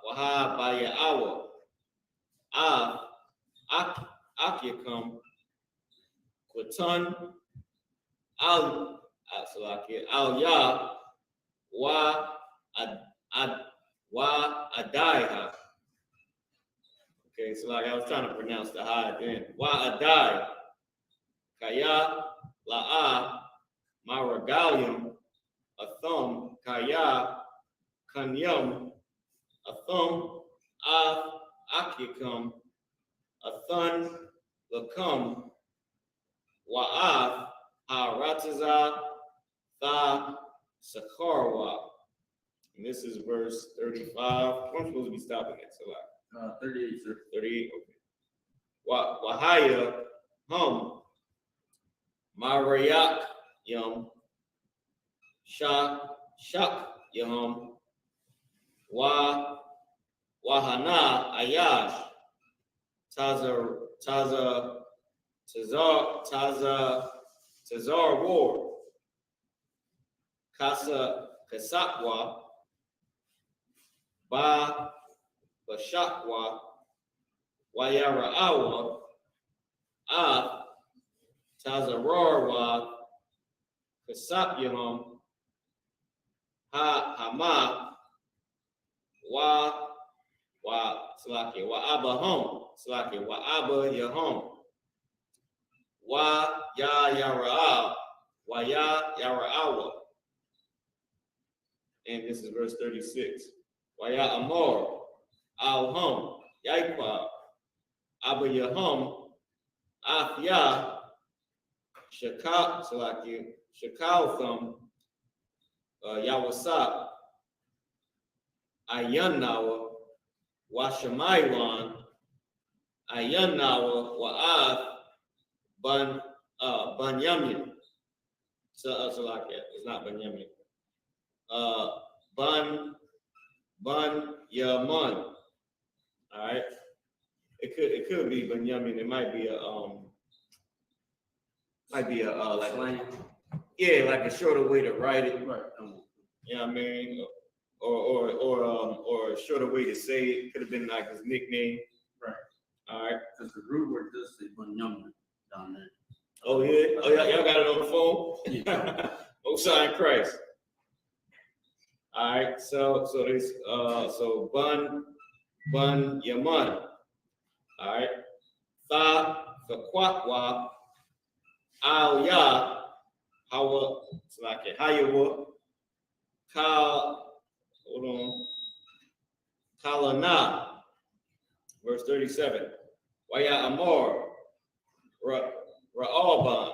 Wahabaya'awa. Akyakum, Kwatan, Al Ya, Wa Adaiha. Okay, so like I was trying to pronounce the high then. Wa Adai, Kaya, La'a, Maragalium, Athum, Kaya, Kanyum, Athum, Akyakum, Athun, Lakum, Wa'af, Ha'rataza, Tha, Sakarwa. And this is verse 35. I'm supposed to be stopping at, so like 38, sir. 38, okay. Wahaya, Marayak, Yum, Shak, Yum, Wahana, Ayash, Tazar War, Kasakwa, Bashakwa, Wayara'awa, Tazararwa, Kasapyahum, Hama, Abahum, Abba Yahum, Yara'aw, Yara'awa. And this is verse 36. Waya Amor, Al Hum, Yaikwa, Abba Yahum, Afya, Shakal, Salaki, Shakalthum, Yawasap, Ayanawa, Washamaywan, Ayanawa, Wa'ath, Banyamin. Salaki, it's not Banyamin. Ban Yaman. All right. It could be Benjamin. It might be a like like a shorter way to write it. Right. You know what I mean? Or a shorter way to say it. Could have been like his nickname. Right. All right. Because the root word does say Bunyamin down there. Oh yeah. Oh yeah. Y'all got it on the phone. Most High Christ. All right. So this so Bun Yaman. All right. Tha Fakwakwa Al Ya Hawa Slake Hayawa Kal hold on Kalana verse 37. Waya Amor Ra'alban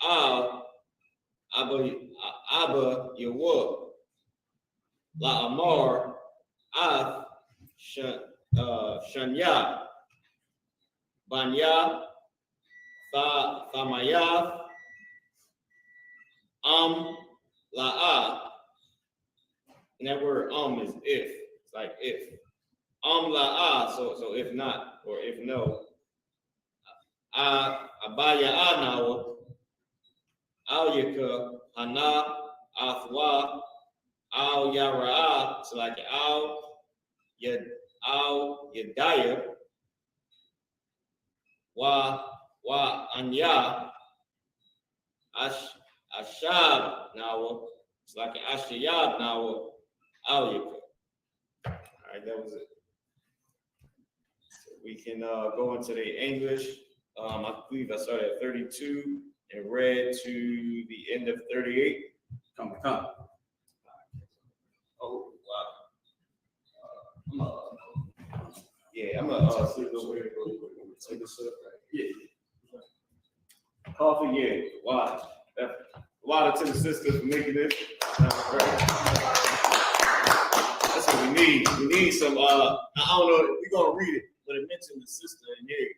Al Abba Yawa La Amor Ath Shanya Banya Thamaya La'a. And that word is if. It's like if. La'a, so if not, or if no. Abaya Anawa Al Hana Athwa Al Yara'a. So like Al Yadaya Wa Anya Ashab Nawa. It's like an Ashayab Nawa Al Yaka. All right, that was it. So we can go into the English. I believe I started at 32 and read to the end of 38. Come. Oh wow. I'm gonna sleep over here really quick. I'm gonna take this up. Yeah. Coffee, yeah. Watch. Water to the sisters for making this. That's what we need. We need some. I don't know. We're gonna read it, but it mentioned the sister in here.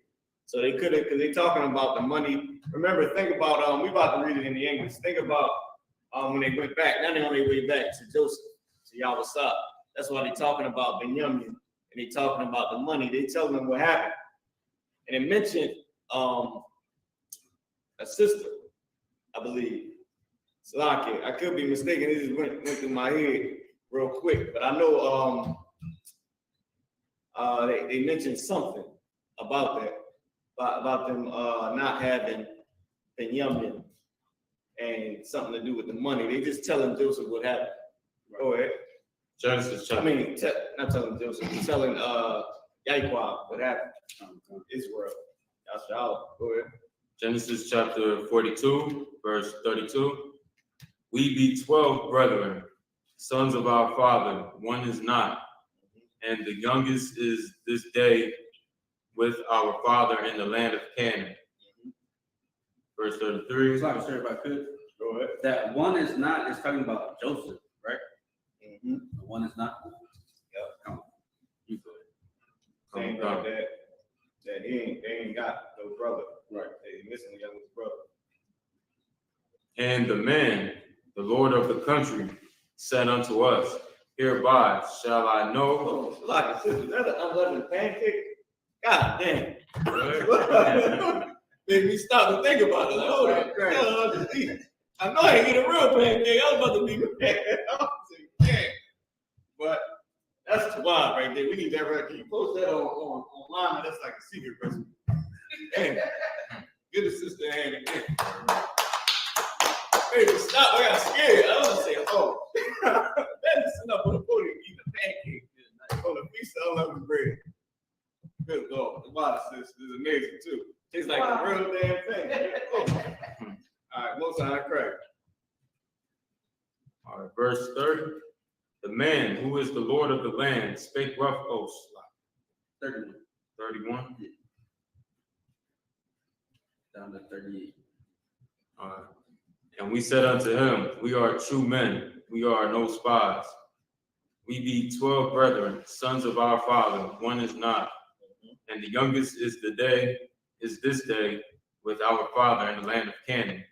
So they could have, because they're talking about the money. Remember, think about we about to read it in the English. Think about when they went back. Now they're on their way back to Joseph, to Yahweh. That's why they're talking about Benjamin, and they're talking about the money. They tell them what happened, and it mentioned a sister, I believe. Salaki, I could be mistaken. It just went through my head real quick, but I know they mentioned something about that, about them not having Benjamin and something to do with the money. They just telling Joseph what happened. Go ahead. Genesis chapter. Not telling Joseph, telling Yaquab what happened. Israel. Yashal. Go ahead. Genesis chapter 42, verse 32. We be 12 brethren, sons of our father, one is not, and the youngest is this day with our father in the land of Canaan. Verse 33. It's like I said, if I could. Go ahead. That one is not is talking about Joseph, right? Mm-hmm. The one is not. Yep. Come on. You go ahead. Same about that they ain't got no brother. Right. They missing the youngest brother. And the man, the Lord of the country, said unto us, hereby shall I know. Oh, like I said, is that an unleavened pancake? God damn. Made me stop and think about it. Like, oh, that crap. I know I ain't get a real pancake. I was about to be prepared. I was like, damn. But that's wild right there. We need that right. Can you post that online? That's like a secret recipe. Damn. Get the sister hand again. Hey, stop. I got scared. I was gonna say, oh, that's just enough on the podium eating a pancake on a piece of unleavened bread. Good Lord. The water sis is amazing too. Tastes like a real damn thing. Oh. All right, most high crack. All right, verse 30. The man who is the Lord of the land spake rough oaths. 31. 31. Down to 38. All right. And we said unto him, we are true men, we are no spies. We be 12 brethren, sons of our father, one is not. And the youngest is this day with our father in the land of Canaan.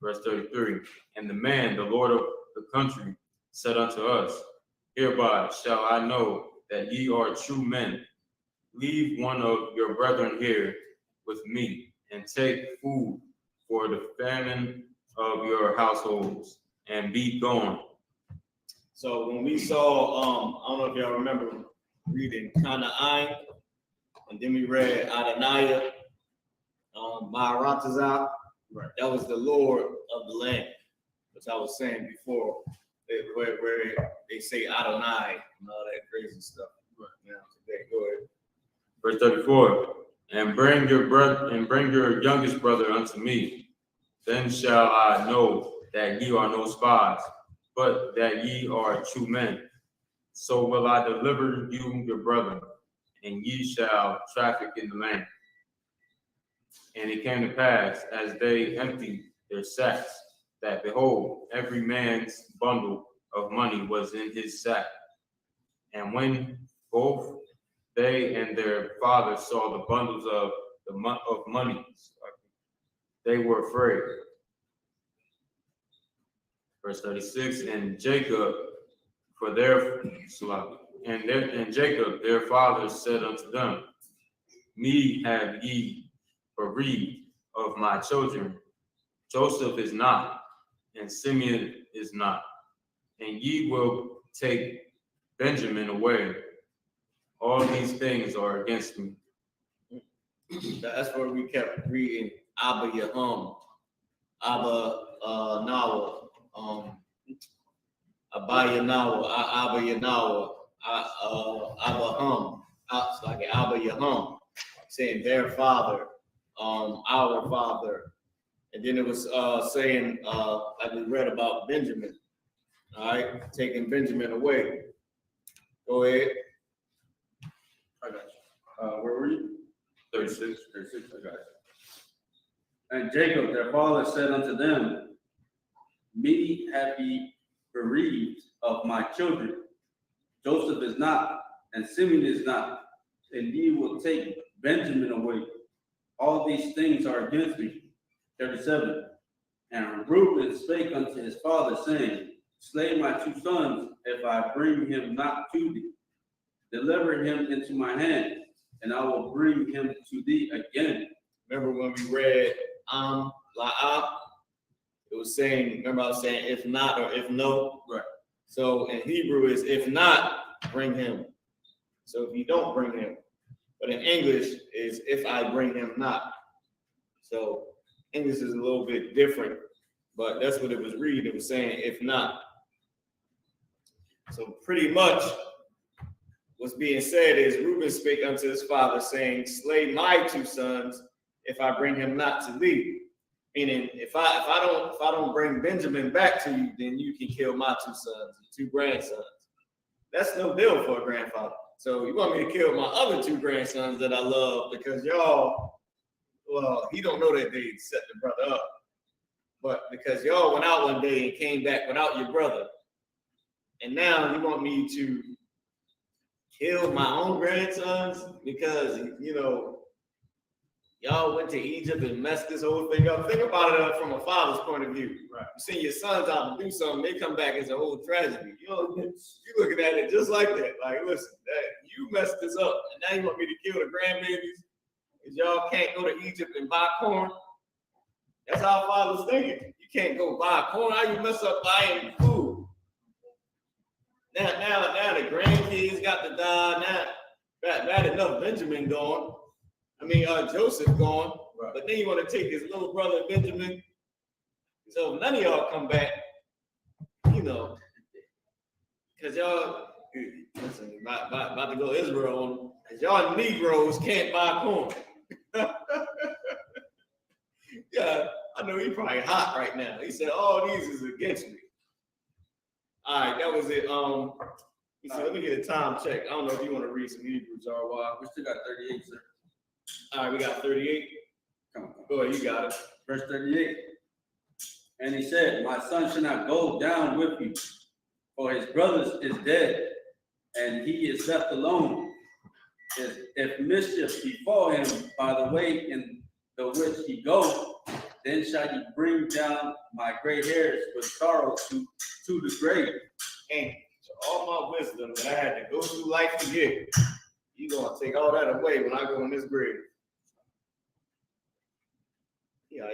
Verse 33. And the man, the Lord of the country, said unto us, hereby shall I know that ye are true men. Leave one of your brethren here with me, and take food for the famine of your households, and be gone. So when we saw, I don't know if y'all remember reading Canaan, and then we read Adonai, Maharatazah. Right. That was the Lord of the land, which I was saying before, where they say Adonai and all that crazy stuff. Right. Now today, go ahead. Verse 34. And bring your youngest brother unto me. Then shall I know that ye are no spies, but that ye are true men. So will I deliver you your brother, and ye shall traffic in the land. And it came to pass, as they emptied their sacks, that behold, every man's bundle of money was in his sack. And when both they and their father saw the bundles of money, they were afraid. Verse 36. And Jacob their father said unto them, me have ye bereaved of my children. Joseph is not, and Simeon is not, and ye will take Benjamin away. All these things are against me. That's where we kept reading Abba Yahum, Abba Nawa, Abba Yanawa, Abba Yanawa, Abba Hum, it's like Abba Yahum, saying their father, our father. And then it was saying, like we read about Benjamin, all right, taking Benjamin away. Go ahead. I got you. Where were you? 36. 36, I got you. And Jacob, their father, said unto them, me have ye bereaved of my children. Joseph is not, and Simeon is not, and ye will take Benjamin away. All these things are against me. 37. And Reuben spake unto his father, saying, slay my two sons, if I bring him not to thee. Deliver him into my hand, and I will bring him to thee again. Remember when we read La'ah? It was saying, remember I was saying if not or if no? Right. So in Hebrew is if not, bring him. So if you don't bring him. But in English is if I bring him not. So English is a little bit different, but that's what it was reading. It was saying if not. So pretty much what's being said is Reuben spake unto his father, saying, slay my two sons if I bring him not to thee. Meaning, if I don't bring Benjamin back to you, then you can kill my two sons, two grandsons. That's no deal for a grandfather. So you want me to kill my other two grandsons that I love because y'all, well, he don't know that they set the brother up, but because y'all went out one day and came back without your brother, and now you want me to kill my own grandsons because, you know, y'all went to Egypt and messed this whole thing up. Think about it from a father's point of view. Right. You send your sons out to do something, they come back as a whole tragedy. You know, you looking at it just like that. Like, listen, you messed this up, and now you want me to kill the grandbabies because y'all can't go to Egypt and buy corn. That's how fathers thinking. You can't go buy corn. How you mess up buying food? Now the grandkids got to die. Now, bad enough Benjamin gone. I mean, Joseph gone. Right. But then you want to take his little brother Benjamin. So none of y'all come back, you know, because y'all, listen, about to go Israel on, because y'all Negroes can't buy corn. Yeah, I know he's probably hot right now. He said, all these is against me. All right, that was it. Let me get a time check. I don't know if you want to read some Hebrews or what. We still got 38, sir. All right, we got 38. Come on. Go ahead, you got it. Verse 38. And he said, my son shall not go down with you, for his brother is dead, and he is left alone. If mischief befall him by the way in the which he goes, then shall you bring down my gray hairs with sorrow to the grave. And so all my wisdom that I had to go through life to get, you gonna take all that away when I go in this grave. Yeah,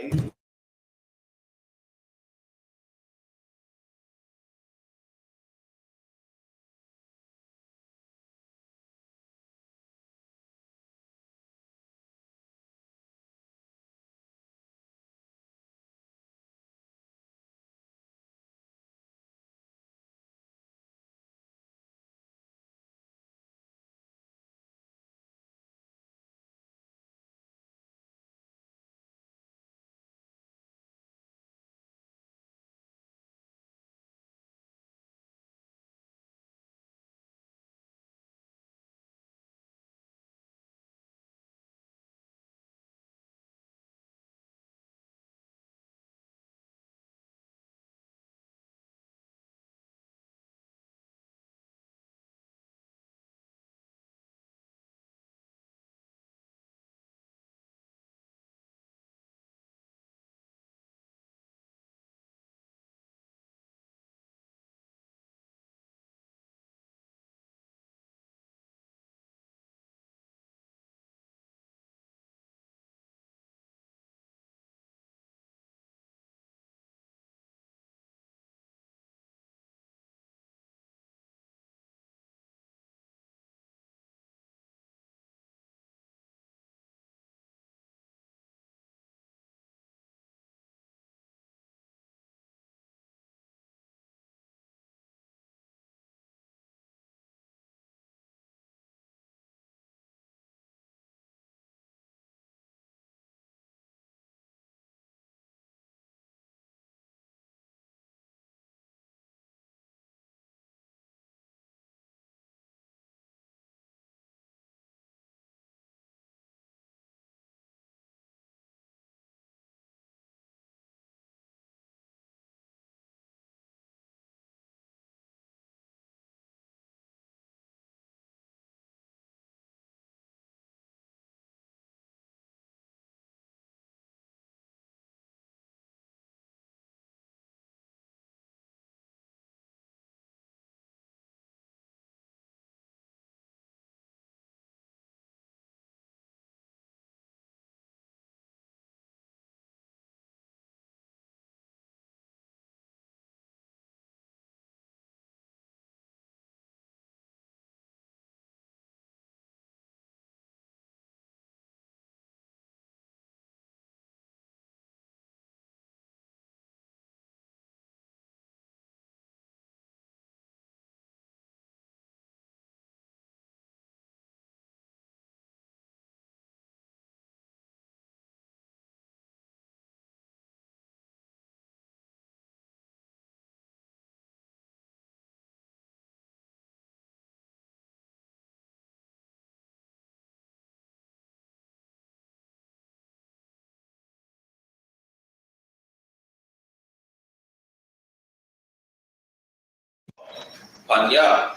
Panya,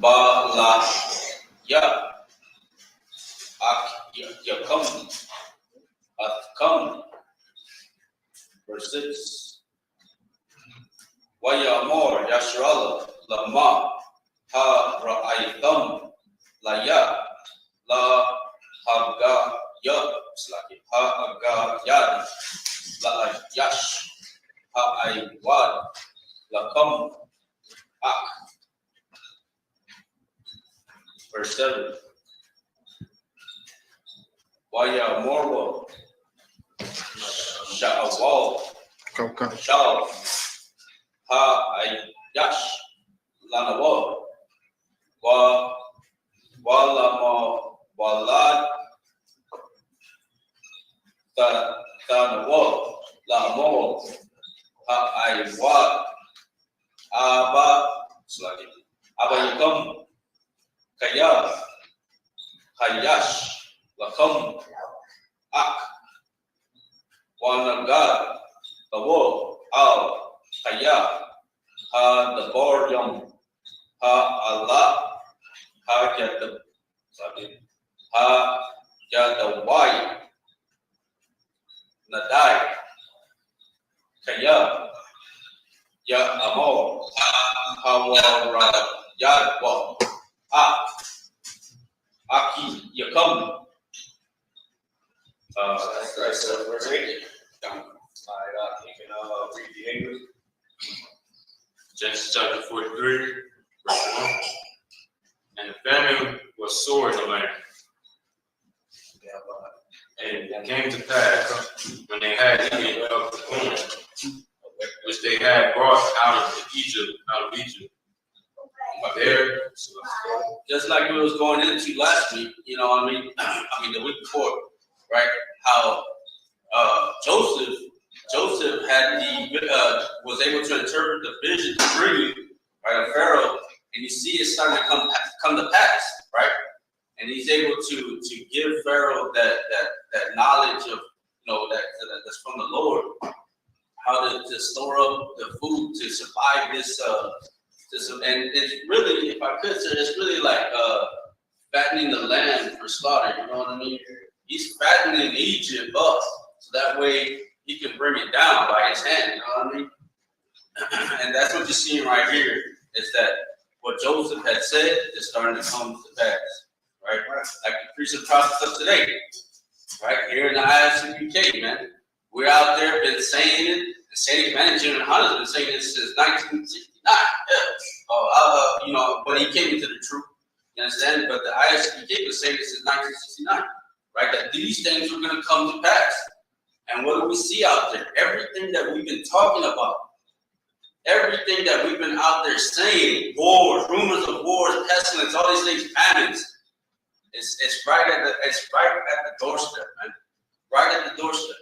ba la ya, ak yakam, atkam. Verse 6. Waya amor yashrala lama ha ra'aytam la ya la haga ya selagi ha aga yad la yash ha aywad la kam ak. Verse 7. Waya morwa sha'awal sha'aw ha ay yash lanawa wa walama walad tanawa lamo ha ay wa Aba selagi Aba yakum kaya hayash lakum ak wanaga bawo al kaya ha dabor yom ha Allah ha yadab sabi ha yadawai nadai kaya ya amor hawara yadwa aki yakam. That's right, so verse 8. All right, you can read the English. Genesis chapter 43, verse 1. And the famine was sore in the land. And it came to pass, when they had eaten of the corn, which they had brought out of Egypt. There, Just like we was going into last week, you know what I mean? The week before, right? How Joseph had was able to interpret the vision, the dream, right, of Pharaoh, and you see it starting to come to pass, right? And he's able to give Pharaoh that knowledge of, that's from the Lord, how to store up the food to survive this. And it's really, if I could say, it's really like fattening the land for slaughter. You know what I mean? He's fattening Egypt up, so that way he can bring it down by his hand. You know what I mean? And that's what you're seeing right here, is that what Joseph had said is starting to come to pass, right? Like the priests and prophets of today, right here in the ISUPK, man. We're out there been saying it. The Satan manager and Hunter's been saying this since 1969. When he came into the truth, you understand? But the ISUPK was saying this since 1969, right? That these things were going to come to pass. And what do we see out there? Everything that we've been talking about, everything that we've been out there saying, wars, rumors of wars, pestilence, all these things, famines, it's right at the doorstep, man. Right at the doorstep.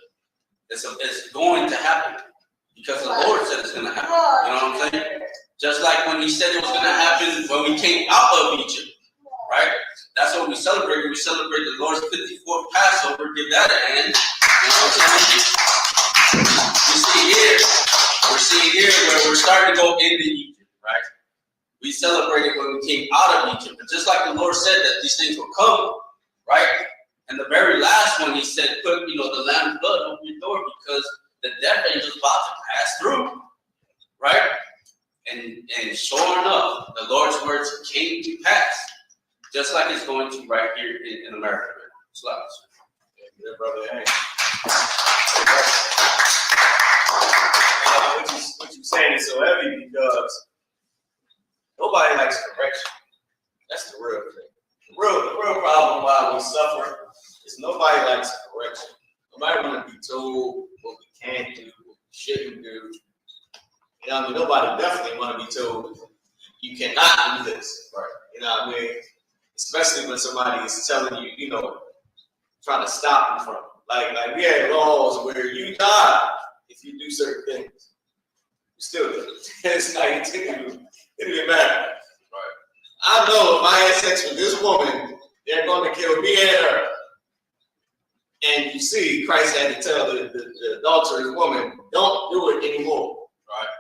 It's going to happen because the Lord said it's going to happen. You know what I'm saying? Just like when he said it was going to happen when we came out of Egypt, right? That's what we celebrate. We celebrate the Lord's 54th Passover. Give that a hand. You know what I'm saying? We're seeing here where we're starting to go into Egypt, right? We celebrated when we came out of Egypt. But just like the Lord said that these things will come, right? And the very last one, he said, put, the lamb's blood over your door because the death angel is about to pass through, right? And sure enough, the Lord's words came to pass, just like it's going to right here in America. Slaps. Yeah, brother. Hey. What you're saying is so heavy because nobody likes correction. That's the real thing. The real problem why we suffer is nobody likes correction. Nobody want to be told what we can't do, what we shouldn't do. Nobody definitely want to be told you cannot do this, right? You know what I mean? Especially when somebody is telling you, trying to stop you from it. Like we had laws where you die if you do certain things. You still do. It's like it didn't matter. Right. I know if I had sex with this woman, they're going to kill me and her. And you see, Christ had to tell the adulterous woman, don't do it anymore. Right?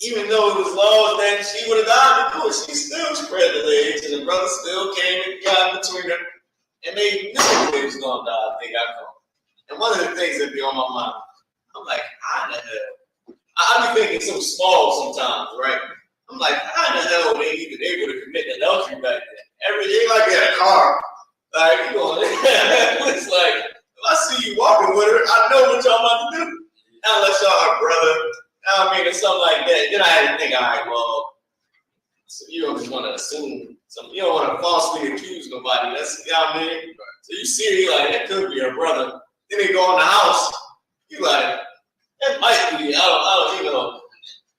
Even though it was laws that she would have died before, she still spread the legs, and the brother still came and got between them. And they knew they was going to die if they got caught. And one of the things that be on my mind, I'm like, how in the hell? I be thinking so small sometimes, right? I'm like, how in the hell were they even able to commit adultery back then? Everything like they had a car. Like, it's like, if I see you walking with her, I know what y'all about to do. Unless y'all are brother, or something like that. Then I had to think, all right, well, so you don't just want to assume something. You don't want to falsely accuse nobody. That's, you know what I mean? So you see her, like, that could be her brother. Then they go in the house, you like, that might be, I don't.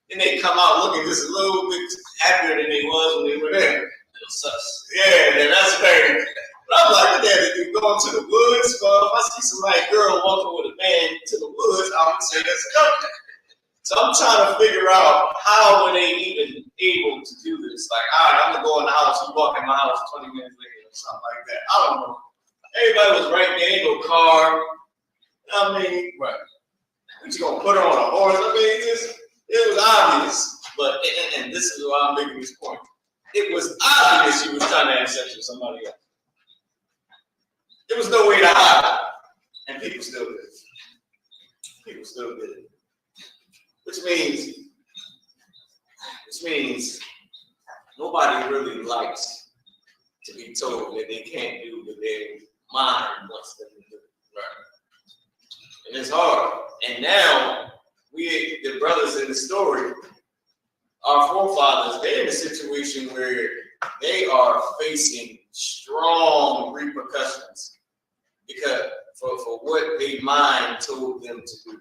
Then they come out looking just a little bit happier than they was when they were there. Little sus. Yeah, that's very. But I'm like, look at it, dude, going to the woods. Well, if I see somebody, girl, walking with a man to the woods, I would say that's a couple. So I'm trying to figure out how were they even able to do this? Like, all right, I'm gonna go in the house, you walk in my house 20 minutes later or something like that. I don't know. Everybody was right there, ain't no car. I mean, right. We just gonna put her on a horse. I mean, it was obvious. But and this is why I'm making this point. It was obvious she was trying to have sex with somebody else. There was no way to hide it. And people still did it. People still did it. Which means nobody really likes to be told that they can't do what their mind wants them to do. Right. And it's hard. And now we, the brothers in the story, our forefathers, they're in a situation where they are facing strong repercussions because for what their mind told them to do.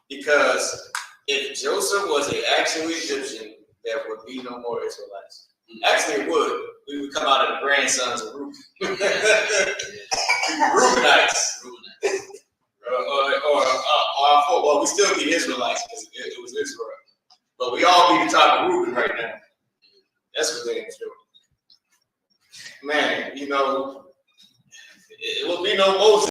Because if Joseph was an actual Egyptian, there would be no more Israelites. Actually, it would. We would come out of the grandsons of Reuben. Reubenites. Well, we still be Israelites because it was Israel. But we all be the type of Reuben right now. That's what they're doing. Man, you know, it will be no Moses.